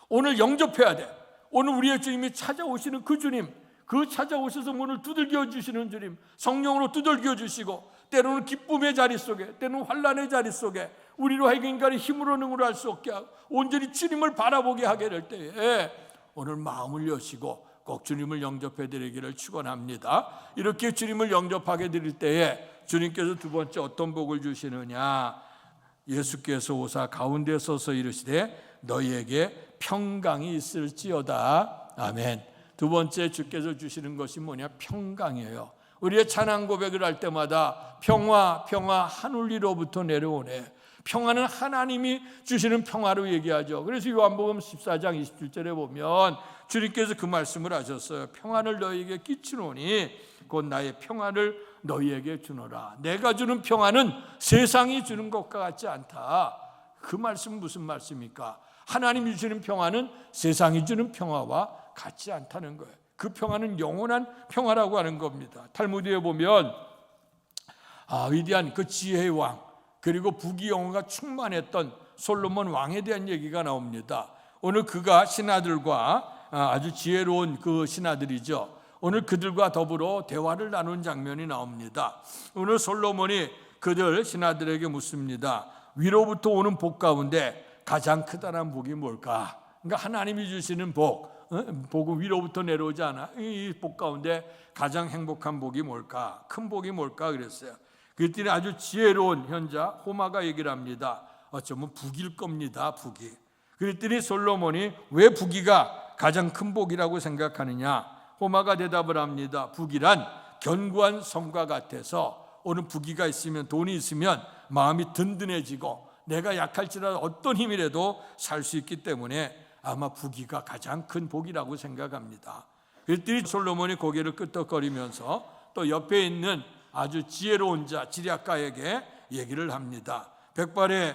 오늘 영접해야 돼. 오늘 우리의 주님이 찾아오시는 그 주님, 그 찾아오셔서 문을 두들겨 주시는 주님, 성령으로 두들겨 주시고 때로는 기쁨의 자리 속에, 때로는 환난의 자리 속에 우리로 하여금 인간의 힘으로 능으로 할 수 없게 하고 온전히 주님을 바라보게 하게 될 때에 오늘 마음을 여시고 꼭 주님을 영접해 드리기를 축원합니다. 이렇게 주님을 영접하게 드릴 때에 주님께서 두 번째 어떤 복을 주시느냐, 예수께서 오사 가운데 서서 이르시되 너희에게 평강이 있을지어다. 아멘. 두 번째 주께서 주시는 것이 뭐냐? 평강이에요. 우리의 찬양 고백을 할 때마다 평화 평화 하늘 위로부터 내려오네. 평화는 하나님이 주시는 평화로 얘기하죠. 그래서 요한복음 14장 27절에 보면 주님께서 그 말씀을 하셨어요. 평안을 너희에게 끼치노니 곧 나의 평안을 너희에게 주노라. 내가 주는 평안은 세상이 주는 것과 같지 않다. 그 말씀은 무슨 말씀입니까? 하나님이 주시는 평안은 세상이 주는 평화와 같지 않다는 거예요. 그 평화는 영원한 평화라고 하는 겁니다. 탈무드에 보면 위대한 그 지혜의 왕, 그리고 부귀영화가 충만했던 솔로몬 왕에 대한 얘기가 나옵니다. 오늘 그가 신하들과 아주 지혜로운 그 신하들이죠. 오늘 그들과 더불어 대화를 나눈 장면이 나옵니다. 오늘 솔로몬이 그들 신하들에게 묻습니다. 위로부터 오는 복 가운데 가장 크다란 복이 뭘까? 그러니까 하나님이 주시는 복은 위로부터 내려오지 않아. 이 복 가운데 가장 행복한 복이 뭘까? 큰 복이 뭘까? 그랬어요. 그랬더니 아주 지혜로운 현자 호마가 얘기를 합니다. 어쩌면 북일 겁니다. 북이. 그랬더니 솔로몬이 왜 북이가 가장 큰 복이라고 생각하느냐? 호마가 대답을 합니다. 북이란 견고한 성과 같아서 오늘 북이가 있으면, 돈이 있으면 마음이 든든해지고 내가 약할지라도 어떤 힘이라도 살 수 있기 때문에 아마 북이가 가장 큰 복이라고 생각합니다. 그랬더니 솔로몬이 고개를 끄덕거리면서 또 옆에 있는 아주 지혜로운 자 지략가에게 얘기를 합니다. 백발의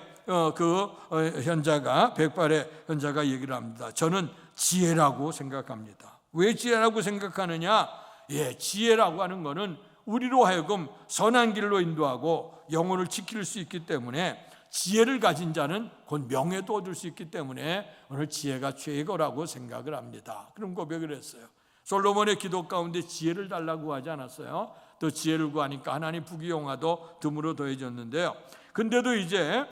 현자가 얘기를 합니다. 저는 지혜라고 생각합니다. 왜 지혜라고 생각하느냐? 지혜라고 하는 것은 우리로 하여금 선한 길로 인도하고 영혼을 지킬 수 있기 때문에, 지혜를 가진 자는 곧 명예도 얻을 수 있기 때문에 오늘 지혜가 최고라고 생각을 합니다. 그런 고백을 했어요. 솔로몬의 기도 가운데 지혜를 달라고 하지 않았어요? 또 지혜를 구하니까 하나님 부귀영화도 듬으로 더해졌는데요. 근데도 이제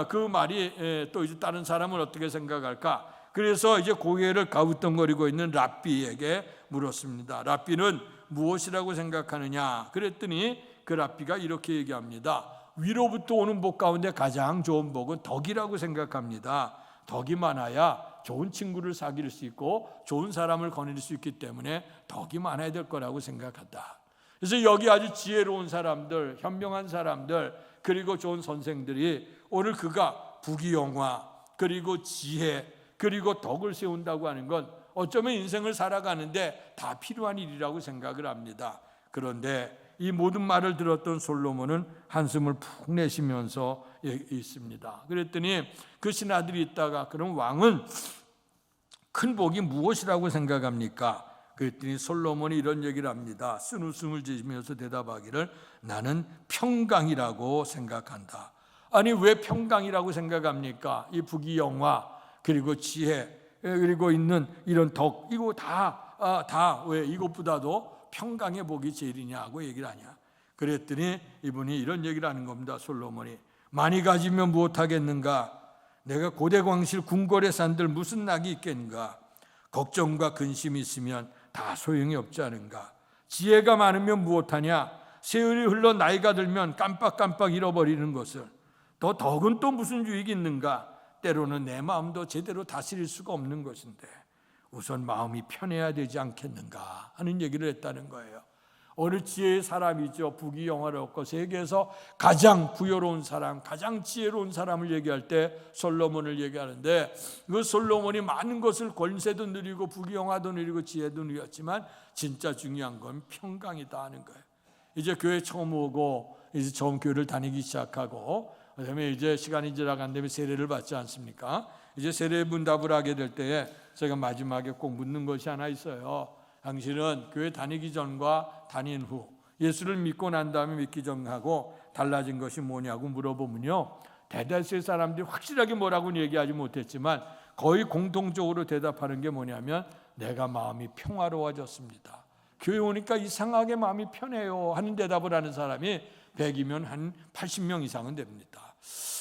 그 말이 또 이제 다른 사람은 어떻게 생각할까? 그래서 이제 고개를 가우뚱거리고 있는 랍비에게 물었습니다. 랍비는 무엇이라고 생각하느냐? 그랬더니 그 랍비가 이렇게 얘기합니다. 위로부터 오는 복 가운데 가장 좋은 복은 덕이라고 생각합니다. 덕이 많아야 좋은 친구를 사귈 수 있고 좋은 사람을 거닐 수 있기 때문에 덕이 많아야 될 거라고 생각한다. 그래서 여기 아주 지혜로운 사람들, 현명한 사람들, 그리고 좋은 선생들이 오늘 그가 부귀영화, 그리고 지혜, 그리고 덕을 세운다고 하는 건 어쩌면 인생을 살아가는데 다 필요한 일이라고 생각을 합니다. 그런데 이 모든 말을 들었던 솔로몬은 한숨을 푹 내쉬면서 있습니다. 그랬더니 그 신하들이 있다가, 그럼 왕은 큰 복이 무엇이라고 생각합니까? 그랬더니 솔로몬이 이런 얘기를 합니다. 쓴웃음을 지으면서 대답하기를, 나는 평강이라고 생각한다. 아니, 왜 평강이라고 생각합니까? 이 부귀영화, 그리고 지혜, 그리고 있는 이런 덕, 이거 다 왜 이것보다도 평강의 복이 제일이냐고 얘기를 하냐. 그랬더니 이분이 이런 얘기를 하는 겁니다. 솔로몬이, 많이 가지면 무엇하겠는가? 내가 고대광실 궁궐의 산들 무슨 낙이 있겠는가? 걱정과 근심이 있으면 다 소용이 없지 않은가? 지혜가 많으면 무엇하냐? 세월이 흘러 나이가 들면 깜빡깜빡 잃어버리는 것을. 더 덕은 또 무슨 유익이 있는가? 때로는 내 마음도 제대로 다스릴 수가 없는 것인데 우선 마음이 편해야 되지 않겠는가 하는 얘기를 했다는 거예요. 어느 지혜의 사람이죠. 부귀영화롭고 세계에서 가장 부여로운 사람, 가장 지혜로운 사람을 얘기할 때 솔로몬을 얘기하는데, 그 솔로몬이 많은 것을, 권세도 누리고 부귀영화도 누리고 지혜도 누렸지만 진짜 중요한 건 평강이다 하는 거예요. 이제 교회 처음 오고 이제 처음 교회를 다니기 시작하고 그다음에 이제 시간이 지나간 다음에 세례를 받지 않습니까? 이제 세례 문답을 하게 될 때에 제가 마지막에 꼭 묻는 것이 하나 있어요. 당신은 교회 다니기 전과 다닌 후, 예수를 믿고 난 다음에 믿기 전하고 달라진 것이 뭐냐고 물어보면요, 대다수의 사람들이 확실하게 뭐라고는 얘기하지 못했지만 거의 공통적으로 대답하는 게 뭐냐면, 내가 마음이 평화로워졌습니다. 교회 오니까 이상하게 마음이 편해요 하는 대답을 하는 사람이 100이면 한 80명 이상은 됩니다.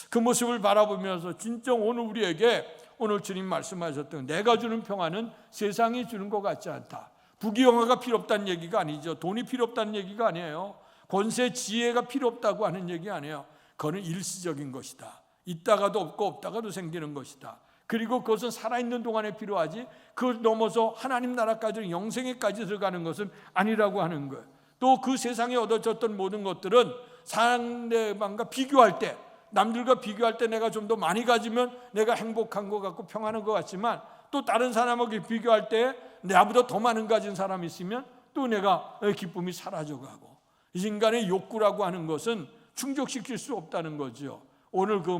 그 모습을 바라보면서 진짜 오늘 우리에게 오늘 주님 말씀하셨던 내가 주는 평화는 세상이 주는 것 같지 않다. 부귀영화가 필요 없다는 얘기가 아니죠. 돈이 필요 없다는 얘기가 아니에요. 권세 지혜가 필요 없다고 하는 얘기 아니에요. 그거는 일시적인 것이다. 있다가도 없고 없다가도 생기는 것이다. 그리고 그것은 살아있는 동안에 필요하지 그걸 넘어서 하나님 나라까지 영생에까지 들어가는 것은 아니라고 하는 거예요. 또 그 세상에 얻어졌던 모든 것들은 상대방과 비교할 때, 남들과 비교할 때 내가 좀 더 많이 가지면 내가 행복한 것 같고 평안한 것 같지만, 또 다른 사람하고 비교할 때 나보다 더 많은 가진 사람이 있으면 또 내가 기쁨이 사라져가고, 이 인간의 욕구라고 하는 것은 충족시킬 수 없다는 거죠. 오늘 그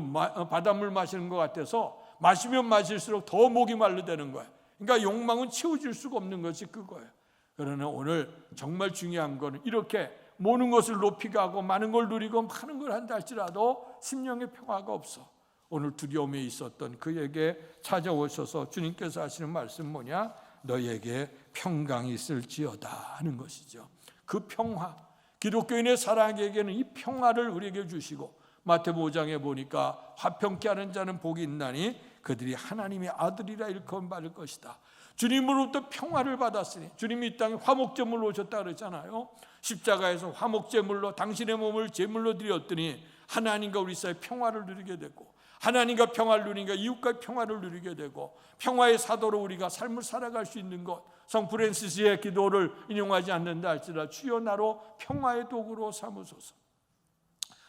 바닷물 마시는 것 같아서 마시면 마실수록 더 목이 마르다는 거예요. 그러니까 욕망은 채워질 수가 없는 것이 그거예요. 그러나 오늘 정말 중요한 거는 이렇게 모든 것을 높이 가고 많은 걸 누리고 많은 걸 한다 할지라도 심령의 평화가 없어. 오늘 두려움에 있었던 그에게 찾아오셔서 주님께서 하시는 말씀 뭐냐? 너에게 평강이 있을지어다 하는 것이죠. 그 평화, 기독교인의 사랑에게는 이 평화를 우리에게 주시고, 마태복음 5장에 보니까 화평케 하는 자는 복이 있나니 그들이 하나님의 아들이라 일컬받을 것이다. 주님으로부터 평화를 받았으니, 주님이 이 땅에 화목제물로 오셨다 그랬잖아요. 십자가에서 화목제물로 당신의 몸을 제물로 드렸더니 하나님과 우리 사이에 평화를 누리게 되고, 하나님과 평화를 누리니까 이웃과 평화를 누리게 되고, 평화의 사도로 우리가 삶을 살아갈 수 있는 것. 성 프란시스의 기도를 인용하지 않는다 할지라도 주여 나로 평화의 도구로 삼으소서.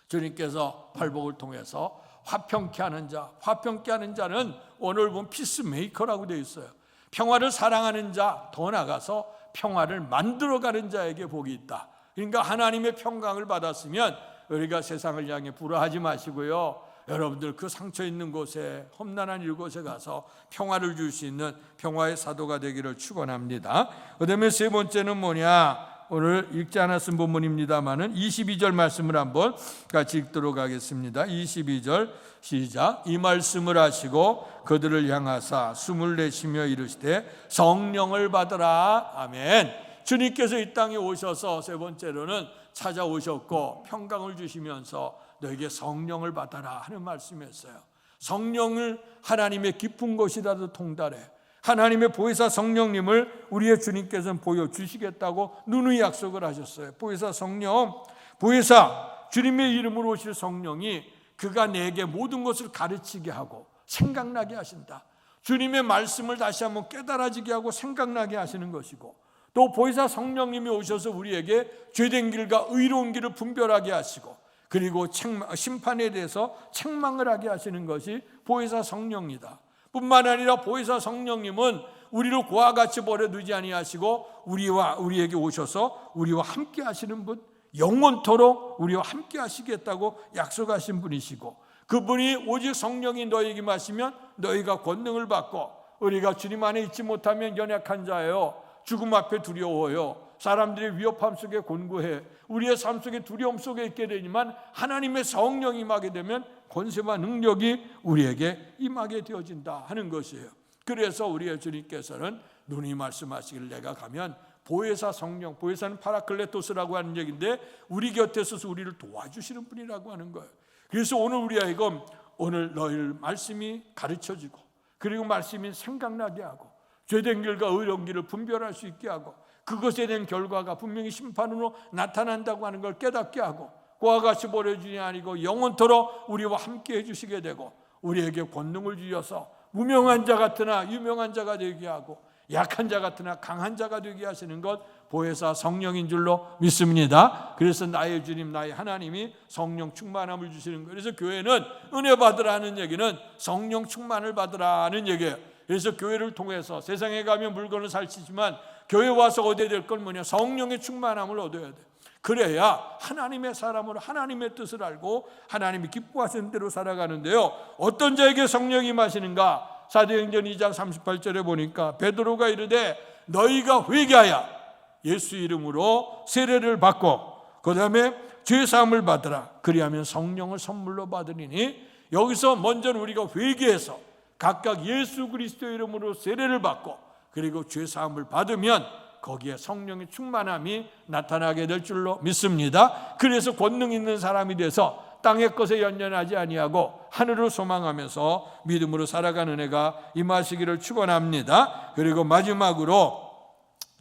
주님께서 팔복을 통해서 화평케 하는 자, 화평케 하는 자는 오늘 보면 피스메이커라고 되어 있어요. 평화를 사랑하는 자, 더 나아가서 평화를 만들어가는 자에게 복이 있다. 그러니까 하나님의 평강을 받았으면 우리가 세상을 향해 불화하지 마시고요, 여러분들 그 상처 있는 곳에, 험난한 이곳에 가서 평화를 줄 수 있는 평화의 사도가 되기를 축원합니다. 그다음에 세 번째는 뭐냐? 오늘 읽지 않았은 본문입니다만은 22절 말씀을 한번 같이 읽도록 하겠습니다. 22절 시작. 이 말씀을 하시고 그들을 향하사 숨을 내쉬며 이르시되 성령을 받으라. 아멘. 주님께서 이 땅에 오셔서 세 번째로는 찾아오셨고 평강을 주시면서 너에게 성령을 받아라 하는 말씀이었어요. 성령을 하나님의 깊은 곳이라도 통달해 하나님의 보혜사 성령님을 우리의 주님께서는 보여주시겠다고 누누이 약속을 하셨어요. 보혜사 성령, 보혜사 주님의 이름으로 오실 성령이 그가 내게 모든 것을 가르치게 하고 생각나게 하신다. 주님의 말씀을 다시 한번 깨달아지게 하고 생각나게 하시는 것이고, 또 보혜사 성령님이 오셔서 우리에게 죄된 길과 의로운 길을 분별하게 하시고, 그리고 심판에 대해서 책망을 하게 하시는 것이 보혜사 성령이다. 뿐만 아니라 보혜사 성령님은 우리를 고와 같이 버려두지 아니하시고 우리에게 오셔서 우리와 함께 하시는 분, 영원토록 우리와 함께 하시겠다고 약속하신 분이시고, 그분이 오직 성령이 너에게 마시면 너희가 권능을 받고, 우리가 주님 안에 있지 못하면 연약한 자예요. 죽음 앞에 두려워요. 사람들의 위협함 속에 곤고해. 우리의 삶 속에 두려움 속에 있게 되지만 하나님의 성령이 임하게 되면 권세와 능력이 우리에게 임하게 되어진다 하는 것이에요. 그래서 우리의 주님께서는 눈이 말씀하시길 내가 가면 보혜사 성령, 보혜사는 파라클레토스라고 하는 얘기인데 우리 곁에 서서 우리를 도와주시는 분이라고 하는 거예요. 그래서 오늘 우리에게 오늘 너희를 말씀이 가르쳐지고, 그리고 말씀이 생각나게 하고, 죄된 길과 의로운 길을 분별할 수 있게 하고, 그것에 대한 결과가 분명히 심판으로 나타난다고 하는 걸 깨닫게 하고, 그와 같이 버려주니 아니고 영원토록 우리와 함께 해주시게 되고, 우리에게 권능을 주셔서 무명한 자 같으나 유명한 자가 되게 하고, 약한 자 같으나 강한 자가 되게 하시는 것 보혜사 성령인 줄로 믿습니다. 그래서 나의 주님, 나의 하나님이 성령 충만함을 주시는 거예요. 그래서 교회는 은혜 받으라는 얘기는 성령 충만을 받으라는 얘기예요. 그래서 교회를 통해서 세상에 가면 물건을 살치지만 교회 와서 얻어야 될 건 뭐냐? 성령의 충만함을 얻어야 돼. 그래야 하나님의 사람으로 하나님의 뜻을 알고 하나님이 기뻐하시는 대로 살아가는데요. 어떤 자에게 성령이 임하시는가? 사도행전 2장 38절에 보니까 베드로가 이르되 너희가 회개하여 예수 이름으로 세례를 받고 그 다음에 죄사함을 받으라. 그리하면 성령을 선물로 받으리니, 여기서 먼저는 우리가 회개해서 각각 예수 그리스도 이름으로 세례를 받고 그리고 죄사함을 받으면 거기에 성령의 충만함이 나타나게 될 줄로 믿습니다. 그래서 권능 있는 사람이 돼서 땅의 것에 연연하지 아니하고 하늘을 소망하면서 믿음으로 살아가는 은혜가 임하시기를 축원합니다. 그리고 마지막으로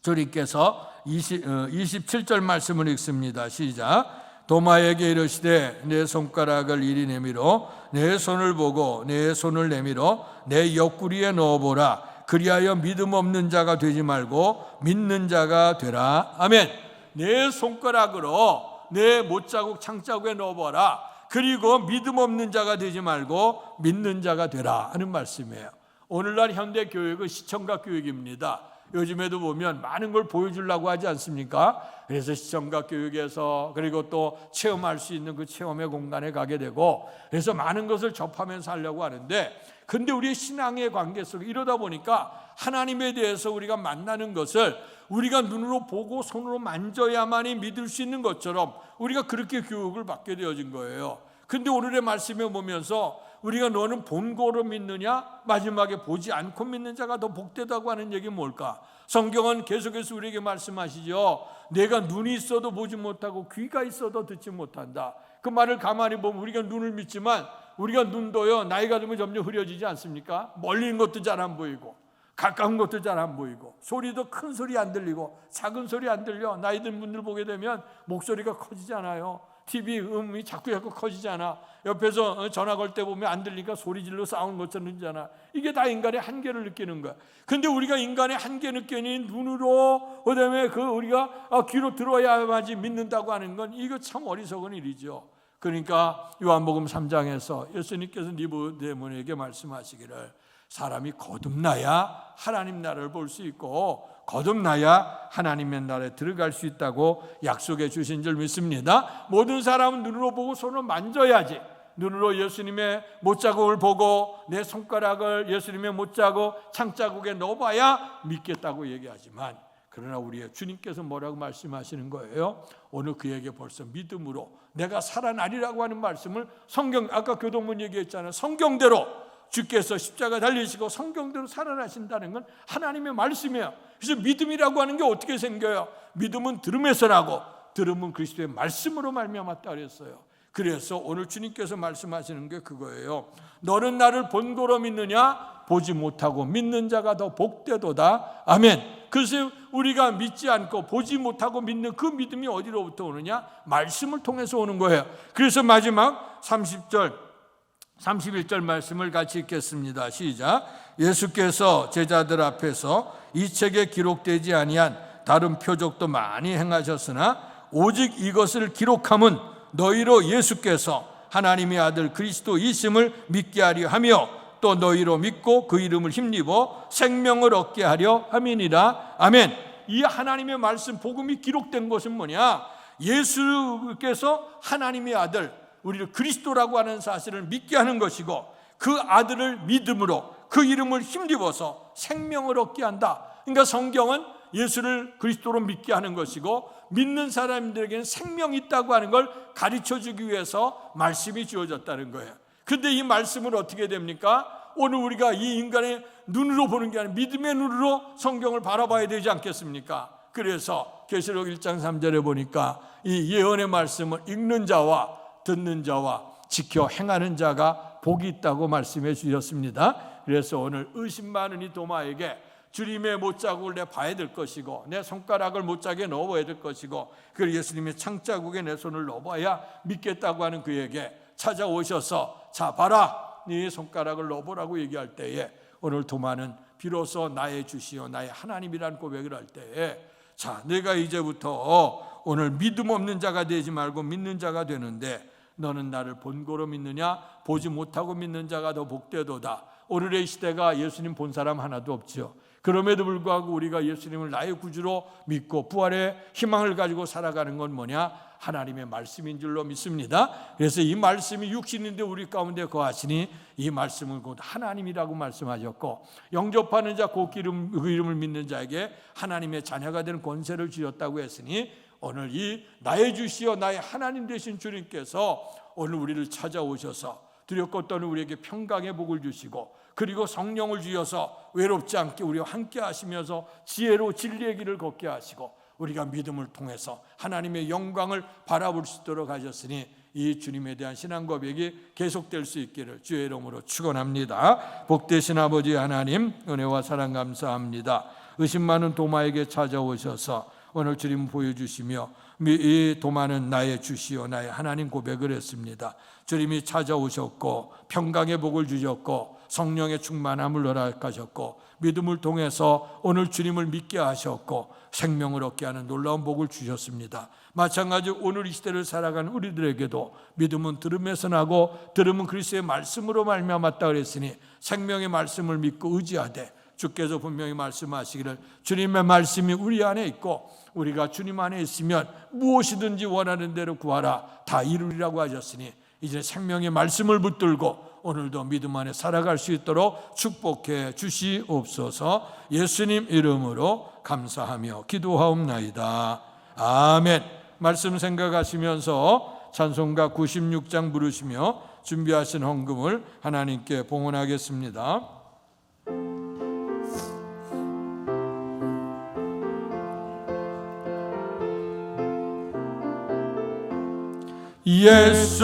주님께서 27절 말씀을 읽습니다. 시작. 도마에게 이르시되 내 손가락을 이리 내밀어 내 손을 보고 내 손을 내밀어 내 옆구리에 넣어보라. 그리하여 믿음 없는 자가 되지 말고 믿는 자가 되라. 아멘. 내 손가락으로 내 못자국 창자국에 넣어보라. 그리고 믿음 없는 자가 되지 말고 믿는 자가 되라 하는 말씀이에요. 오늘날 현대 교육은 시청각 교육입니다. 요즘에도 보면 많은 걸 보여주려고 하지 않습니까? 그래서 시청각 교육에서 그리고 또 체험할 수 있는 그 체험의 공간에 가게 되고 그래서 많은 것을 접하면서 하려고 하는데, 근데 우리의 신앙의 관계 속에 이러다 보니까 하나님에 대해서 우리가 만나는 것을 우리가 눈으로 보고 손으로 만져야만이 믿을 수 있는 것처럼 우리가 그렇게 교육을 받게 되어진 거예요. 근데 오늘의 말씀에 보면서 우리가 너는 본고로 믿느냐 마지막에 보지 않고 믿는 자가 더 복되다고 하는 얘기는 뭘까? 성경은 계속해서 우리에게 말씀하시죠. 내가 눈이 있어도 보지 못하고 귀가 있어도 듣지 못한다. 그 말을 가만히 보면 우리가 눈을 믿지만 우리가 눈도요 나이가 들면 점점 흐려지지 않습니까? 멀리 있는 것도 잘 안 보이고 가까운 것도 잘 안 보이고 소리도 큰 소리 안 들리고 작은 소리 안 들려. 나이 든 분들 보게 되면 목소리가 커지잖아요. TV 음이 자꾸 커지잖아. 옆에서 전화 걸 때 보면 안 들리니까 소리 질러 싸우는 것처럼 들리잖아. 이게 다 인간의 한계를 느끼는 거야. 근데 우리가 인간의 한계 느끼는 눈으로 그다음에 우리가 귀로 들어야만이 믿는다고 하는 건 이거 참 어리석은 일이죠. 그러니까 요한복음 3장에서 예수님께서 니고데모에게 말씀하시기를 사람이 거듭나야 하나님 나라를 볼 수 있고 거듭나야 하나님의 나라에 들어갈 수 있다고 약속해 주신 줄 믿습니다. 모든 사람은 눈으로 보고 손으로 만져야지. 눈으로 예수님의 못자국을 보고 내 손가락을 예수님의 못자국 창자국에 넣어봐야 믿겠다고 얘기하지만, 그러나 우리의 주님께서 뭐라고 말씀하시는 거예요? 오늘 그에게 벌써 믿음으로 내가 살아나리라고 하는 말씀을 성경, 아까 교동문 얘기했잖아요. 성경대로 주께서 십자가 달리시고 성경대로 살아나신다는 건 하나님의 말씀이에요. 그래서 믿음이라고 하는 게 어떻게 생겨요? 믿음은 들음에서 나고 들음은 그리스도의 말씀으로 말미암았다 그랬어요. 그래서 오늘 주님께서 말씀하시는 게 그거예요. 너는 나를 본고로 믿느냐? 보지 못하고 믿는 자가 더 복되도다. 아멘. 그래서 우리가 믿지 않고 보지 못하고 믿는 그 믿음이 어디로부터 오느냐? 말씀을 통해서 오는 거예요. 그래서 마지막 31절 말씀을 같이 읽겠습니다. 시작. 예수께서 제자들 앞에서 이 책에 기록되지 아니한 다른 표적도 많이 행하셨으나 오직 이것을 기록함은 너희로 예수께서 하나님의 아들 그리스도이심을 믿게 하려 하며 또 너희로 믿고 그 이름을 힘입어 생명을 얻게 하려 함이니라. 아멘. 이 하나님의 말씀 복음이 기록된 것은 뭐냐? 예수께서 하나님의 아들 우리를 그리스도라고 하는 사실을 믿게 하는 것이고 그 아들을 믿음으로 그 이름을 힘입어서 생명을 얻게 한다. 그러니까 성경은 예수를 그리스도로 믿게 하는 것이고 믿는 사람들에게는 생명이 있다고 하는 걸 가르쳐주기 위해서 말씀이 주어졌다는 거예요. 근데 이 말씀은 어떻게 됩니까? 오늘 우리가 이 인간의 눈으로 보는 게 아니라 믿음의 눈으로 성경을 바라봐야 되지 않겠습니까? 그래서 계시록 1장 3절에 보니까 이 예언의 말씀을 읽는 자와 듣는 자와 지켜 행하는 자가 복이 있다고 말씀해 주셨습니다. 그래서 오늘 의심 많은 이 도마에게 주님의 못자국을 내 봐야 될 것이고 내 손가락을 못자국에 넣어야 될 것이고 그리고 예수님의 창자국에 내 손을 넣어봐야 믿겠다고 하는 그에게 찾아오셔서 자 봐라 네 손가락을 넣어보라고 얘기할 때에 오늘 도마는 비로소 나의 주시오 나의 하나님이라는 고백을 할 때에 자 내가 이제부터 오늘 믿음 없는 자가 되지 말고 믿는 자가 되는데 너는 나를 본고로 믿느냐? 보지 못하고 믿는 자가 더 복되도다. 오늘의 시대가 예수님 본 사람 하나도 없죠. 그럼에도 불구하고 우리가 예수님을 나의 구주로 믿고 부활의 희망을 가지고 살아가는 건 뭐냐? 하나님의 말씀인 줄로 믿습니다. 그래서 이 말씀이 육신인데 우리 가운데 거하시니 이 말씀은 곧 하나님이라고 말씀하셨고 영접하는 자 그 이름을 믿는 자에게 하나님의 자녀가 되는 권세를 주셨다고 했으니 오늘 이 나의 주시어 나의 하나님 되신 주님께서 오늘 우리를 찾아오셔서 두렵고 떠는 우리에게 평강의 복을 주시고 그리고 성령을 주셔서 외롭지 않게 우리와 함께 하시면서 지혜로 진리의 길을 걷게 하시고 우리가 믿음을 통해서 하나님의 영광을 바라볼 수 있도록 하셨으니 이 주님에 대한 신앙 고백이 계속될 수 있기를 주의 이름으로 축원합니다. 복되신 아버지 하나님, 은혜와 사랑 감사합니다. 의심 많은 도마에게 찾아오셔서 오늘 주님 보여주시며 이 도마는 나의 주시요 나의 하나님 고백을 했습니다. 주님이 찾아오셨고 평강의 복을 주셨고 성령의 충만함을 허락하셨고 믿음을 통해서 오늘 주님을 믿게 하셨고 생명을 얻게 하는 놀라운 복을 주셨습니다. 마찬가지로 오늘 이 시대를 살아가는 우리들에게도 믿음은 들음에서 나고 들음은 그리스도의 말씀으로 말미암았다 그랬으니 생명의 말씀을 믿고 의지하되 주께서 분명히 말씀하시기를 주님의 말씀이 우리 안에 있고 우리가 주님 안에 있으면 무엇이든지 원하는 대로 구하라 다 이루리라고 하셨으니 이제 생명의 말씀을 붙들고 오늘도 믿음 안에 살아갈 수 있도록 축복해 주시옵소서. 예수님 이름으로 감사하며 기도하옵나이다. 아멘. 말씀 생각하시면서 찬송가 96장 부르시며 준비하신 헌금을 하나님께 봉헌하겠습니다.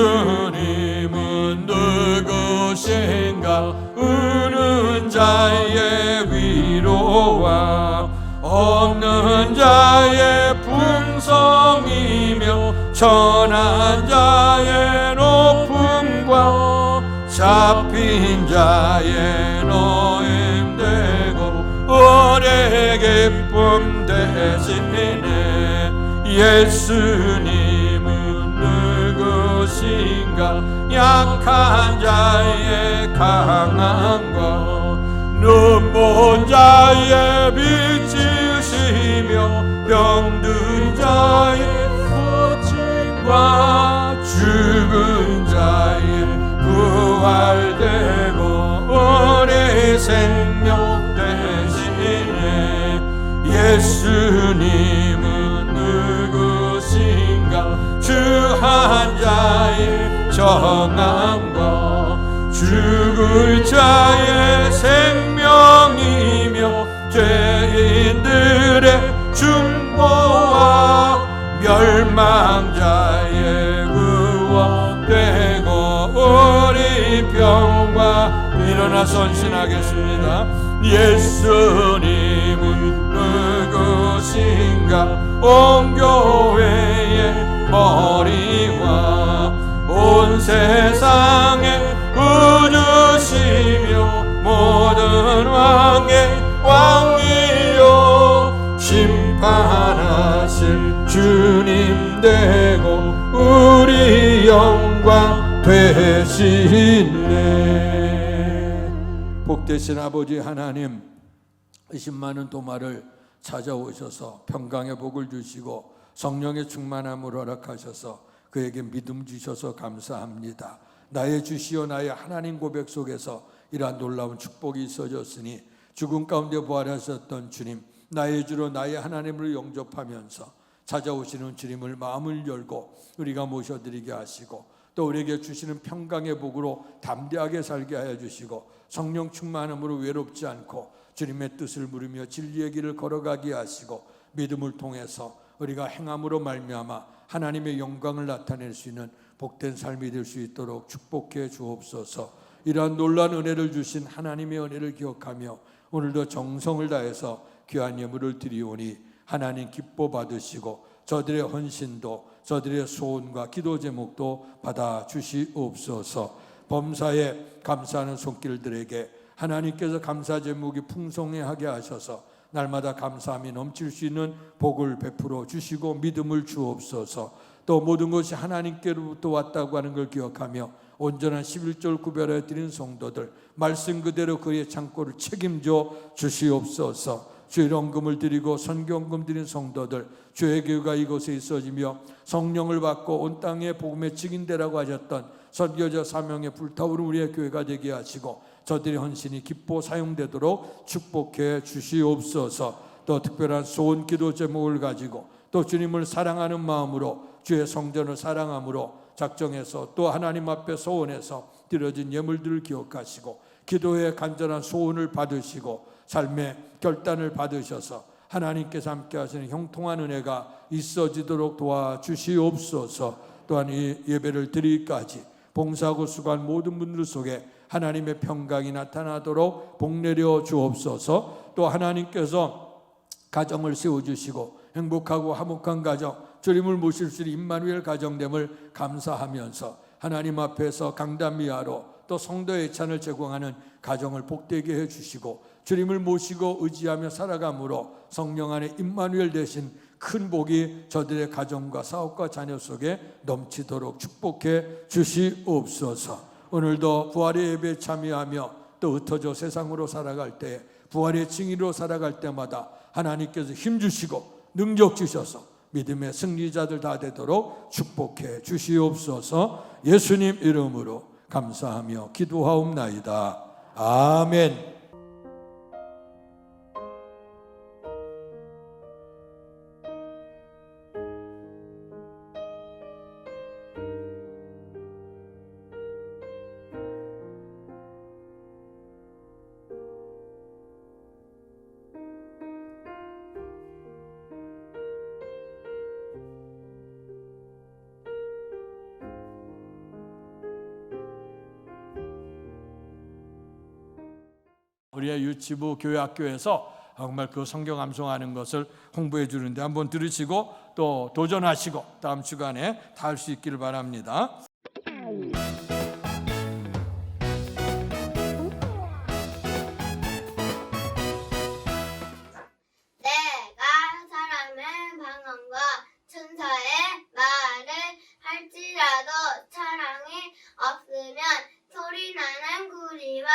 예수님은 누구신가 우는 자의 위로와 없는 자의 풍성이며 천한 자의 높음과 잡힌 자의 노임되고 오래 기쁨 대신에 예수님은 누구신가 약한 자의 강함과 눈먼 자의 빛이시며 병든 자의 고침과 죽은 자의 부활되고 오래 생명 되시네 예수님은 누구신가 주한 자의 정함과 죽을 자의 생명이며 죄인들의 중보와 멸망자의 구원되고 우리 병과 일어나 선신하겠습니다. 예수님은 누구신가 온 교회의 머리와 온 세상의 구주시며 모든 왕의 왕이요 심판하실 주님 되고 우리 영광 되시네. 복되신 아버지 하나님, 의심 많은 도마를 찾아오셔서 평강의 복을 주시고 성령의 충만함을 허락하셔서 그에게 믿음 주셔서 감사합니다. 나의 주시오 나의 하나님 고백 속에서 이러한 놀라운 축복이 있어졌으니 죽음 가운데 부활하셨던 주님, 나의 주로 나의 하나님을 영접하면서 찾아오시는 주님을 마음을 열고 우리가 모셔드리게 하시고 또 우리에게 주시는 평강의 복으로 담대하게 살게 하여 주시고 성령 충만함으로 외롭지 않고 주님의 뜻을 물으며 진리의 길을 걸어가게 하시고 믿음을 통해서 우리가 행함으로 말미암아 하나님의 영광을 나타낼 수 있는 복된 삶이 될 수 있도록 축복해 주옵소서. 이러한 놀라운 은혜를 주신 하나님의 은혜를 기억하며 오늘도 정성을 다해서 귀한 예물을 드리오니 하나님 기뻐 받으시고 저들의 헌신도 저들의 소원과 기도 제목도 받아 주시옵소서. 범사에 감사하는 손길들에게 하나님께서 감사 제목이 풍성하게 하셔서 날마다 감사함이 넘칠 수 있는 복을 베풀어 주시고 믿음을 주옵소서. 또 모든 것이 하나님께로부터 왔다고 하는 걸 기억하며 온전한 11절 구별해 드린 성도들 말씀 그대로 그의 창고를 책임져 주시옵소서. 주의 헌금을 드리고 선교헌금 드린 성도들 주의 교회가 이곳에 있어지며 성령을 받고 온 땅의 복음의 증인되라고 하셨던 선교자 사명에 불타오르는 우리의 교회가 되게 하시고 저들의 헌신이 기뻐 사용되도록 축복해 주시옵소서. 또 특별한 소원 기도 제목을 가지고 또 주님을 사랑하는 마음으로 주의 성전을 사랑함으로 작정해서 또 하나님 앞에 소원해서 드려진 예물들을 기억하시고 기도의 간절한 소원을 받으시고 삶의 결단을 받으셔서 하나님께서 함께 하시는 형통한 은혜가 있어지도록 도와주시옵소서. 또한 이 예배를 드리기까지 봉사하고 수고한 모든 분들 속에 하나님의 평강이 나타나도록 복내려 주옵소서. 또 하나님께서 가정을 세워주시고 행복하고 화목한 가정, 주님을 모실 수 있는 임마누엘 가정됨을 감사하면서 하나님 앞에서 강단미화로 또 성도의 찬을 제공하는 가정을 복되게 해주시고 주님을 모시고 의지하며 살아감으로 성령 안에 임마누엘 되신 큰 복이 저들의 가정과 사업과 자녀 속에 넘치도록 축복해 주시옵소서. 오늘도 부활의 예배에 참여하며 또 흩어져 세상으로 살아갈 때 부활의 증인으로 살아갈 때마다 하나님께서 힘주시고 능력 주셔서 믿음의 승리자들 다 되도록 축복해 주시옵소서. 예수님 이름으로 감사하며 기도하옵나이다. 아멘. 우리의 유치부 교회 학교에서 정말 그 성경 암송하는 것을 홍보해 주는데 한번 들으시고 또 도전하시고 다음 주간에 다 할 수 있기를 바랍니다. 내가 사람의 방언과 천사의 말을 할지라도 사랑이 없으면 소리나는 구리와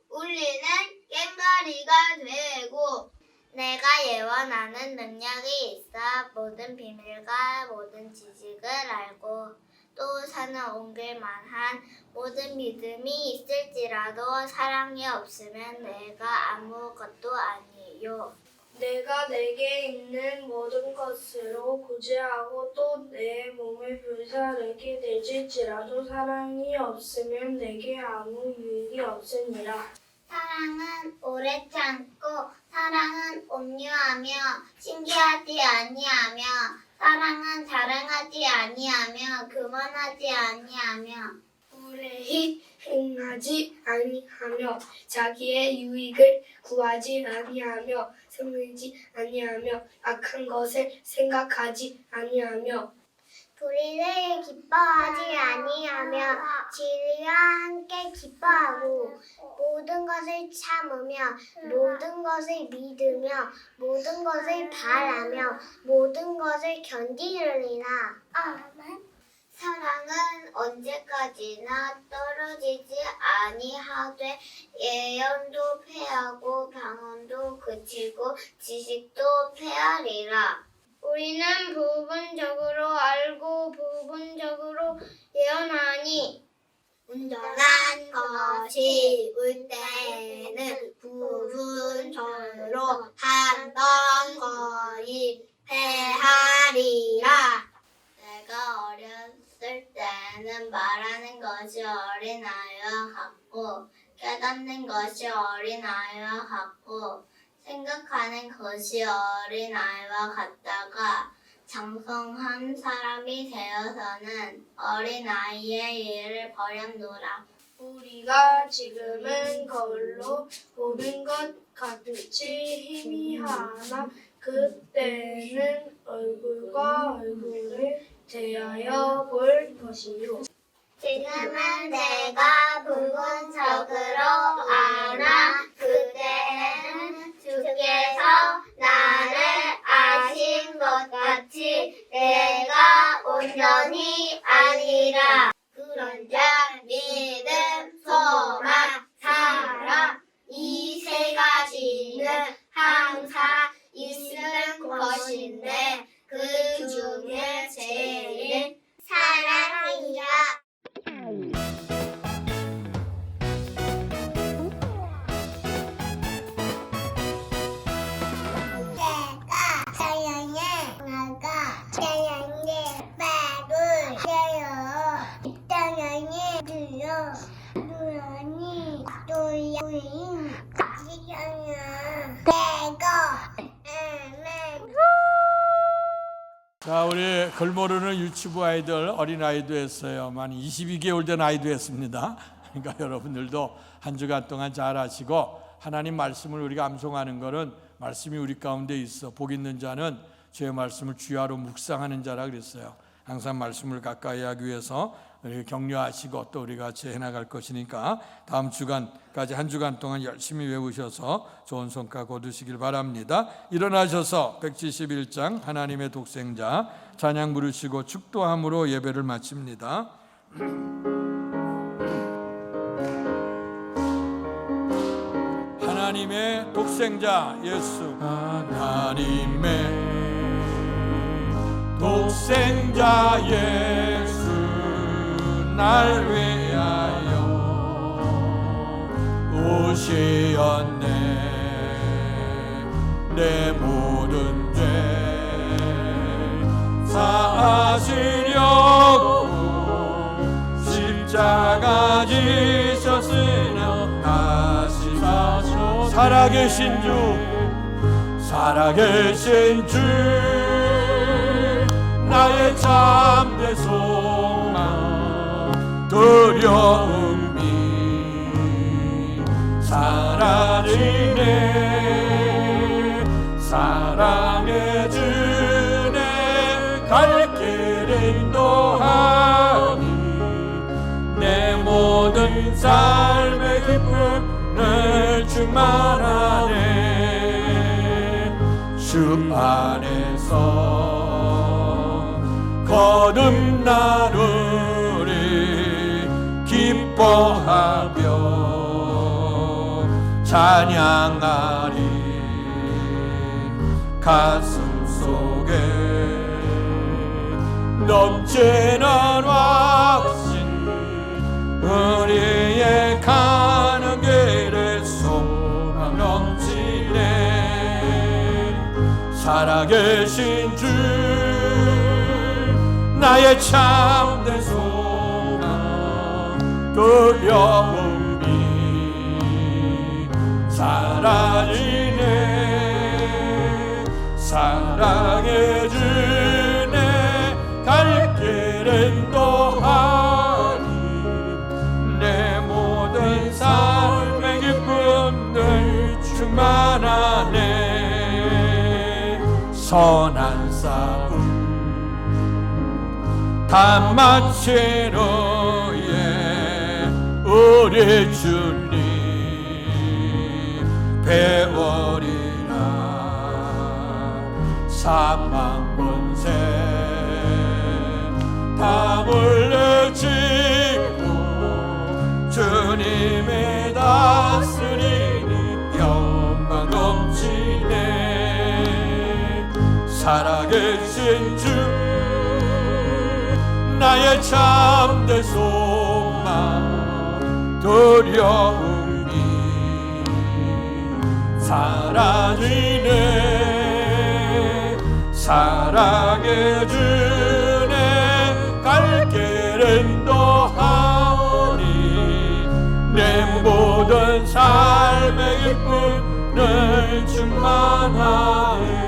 울리는 꽹과리가 되고 내가 예언하는 능력이 있어 모든 비밀과 모든 지식을 알고 또 산을 옮길 만한 모든 믿음이 있을지라도 사랑이 없으면 내가 아무것도 아니요. 내가 내게 있는 모든 것으로 구제하고 또 내 몸을 불사르게 되질지라도 사랑이 없으면 내게 아무 유익이 없으니라. 사랑은 오래 참고 사랑은 온유하며 신기하지 아니하며 사랑은 자랑하지 아니하며 교만하지 아니하며 불의히 행하지 아니하며 자기의 유익을 구하지 아니하며 성내지 아니하며 악한 것을 생각하지 아니하며 불의를 기뻐하지 아니하며 진리와 함께 기뻐하고 모든 것을 참으며 모든 것을 믿으며 모든 것을 바라며 모든 것을 견디느니라. 아멘. 사랑은 언제까지나 떨어지지 아니하되 예언도 패하고 방언도 그치고 지식도 패하리라. 우리는 부분적으로 알고 부분적으로 예언하니 온전한 것이 올 때에는 부분적으로 한번 거의 패하리라. 내가 어렸을 때는 말하는 것이 어린아이와 같고 깨닫는 것이 어린아이와 같고 생각하는 것이 어린아이와 같다가 장성한 사람이 되어서는 어린아이의 일을 버렸노라. 우리가 지금은 거울로 보는 것 같이 희미하나 그때는 얼굴과 얼굴을 대하여 볼 것이요. 지금은 내가 부분적으로 아나 그때에는 주께서 나를 아신 것 같이 내가 온전히 아니라. 그런즉 믿음, 소망, 사랑 이 세 가지는 항상 있는 것인데 그 자, 우리 글 모르는 유치부 아이들, 어린 아이도 했어요. 만 22개월 된 아이도 했습니다. 그러니까 여러분들도 한 주간 동안 잘 하시고, 하나님 말씀을 우리가 암송하는 것은 말씀이 우리 가운데 있어 복 있는 자는 주의 말씀을 주야로 묵상하는 자라 그랬어요. 항상 말씀을 가까이 하기 위해서 격려하시고 또 우리가 같이 해나갈 것이니까 다음 주간까지 한 주간 동안 열심히 외우셔서 좋은 성과 거두시길 바랍니다. 일어나셔서 171장 하나님의 독생자 찬양 부르시고 축도함으로 예배를 마칩니다. 하나님의 독생자 예수, 하나님의 독생자 예수, 날 위하여 오시었네. 내 모든 죄 사하시려고 십자가 지셨으나 다시 사셔. 살아계신 주, 살아계신 주, 나의 참된 소망, 두려움이 사라지네. 사랑의 주네 갈 길 인도하니 내 모든 삶의 기쁨을 충만하네. 주 안에서 거듭나누리 기뻐하며 찬양하리. 가슴 속에 넘치는 확신, 우리의 가는 길에 소망 넘치네. 살아계신 주, 나의 참된 소망, 두려움이 사라지네. 사랑해 주네 갈 길 인도하니 내 모든 삶의 기쁨을 충만하네. 선한 싸움 다 마친 후에 우리 주님 배우리라. 사망 권세 다 물리치고 주님의 다스리니 영광 넘치네. 살아계신 주, 나의 참된 소망, 두려움이 사라지네. 사랑해 주네 갈 길 인도하니 내 모든 삶의 기쁨을 충만하네.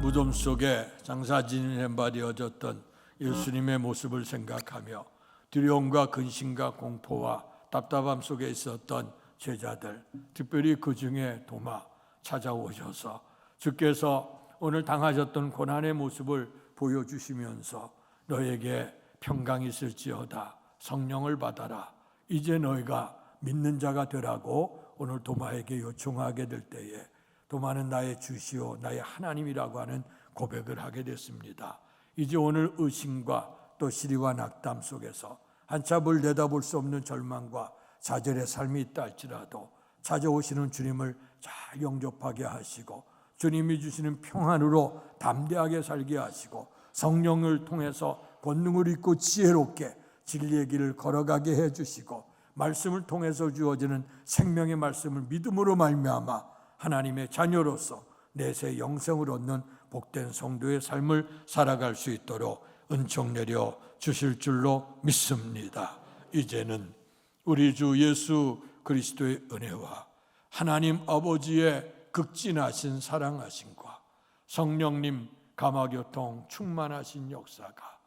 무덤 속에 장사 지낸 바 되어졌던 예수님의 모습을 생각하며 두려움과 근심과 공포와 답답함 속에 있었던 제자들, 특별히 그 중에 도마 찾아오셔서 주께서 오늘 당하셨던 고난의 모습을 보여주시면서 너에게 평강이 있을지어다, 성령을 받아라, 이제 너희가 믿는 자가 되라고 오늘 도마에게 요청하게 될 때에 도마는 나의 주시오 나의 하나님이라고 하는 고백을 하게 됐습니다. 이제 오늘 의심과 또 시리와 낙담 속에서 한참을 내다볼 수 없는 절망과 좌절의 삶이 있다 할지라도 찾아오시는 주님을 잘 영접하게 하시고 주님이 주시는 평안으로 담대하게 살게 하시고 성령을 통해서 권능을 입고 지혜롭게 진리의 길을 걸어가게 해주시고 말씀을 통해서 주어지는 생명의 말씀을 믿음으로 말미암아 하나님의 자녀로서 내세 영생을 얻는 복된 성도의 삶을 살아갈 수 있도록 은총 내려 주실 줄로 믿습니다. 이제는 우리 주 예수 그리스도의 은혜와 하나님 아버지의 극진하신 사랑하심과 성령님 감화교통 충만하신 역사가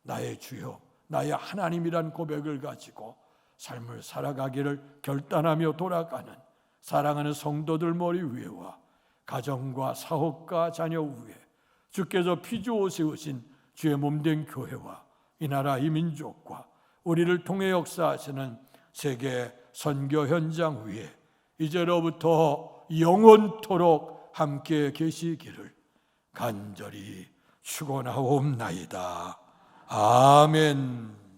나의 주여 나의 하나님이란 고백을 가지고 삶을 살아가기를 결단하며 돌아가는 사랑하는 성도들 머리 위에와 가정과 사업과 자녀 위에 주께서 피주어 세우신 주의 몸된 교회와 이 나라 이 민족과 우리를 통해 역사하시는 세계 선교 현장 위에 이제로부터 영원토록 함께 계시기를 간절히 축원하옵나이다. 아멘.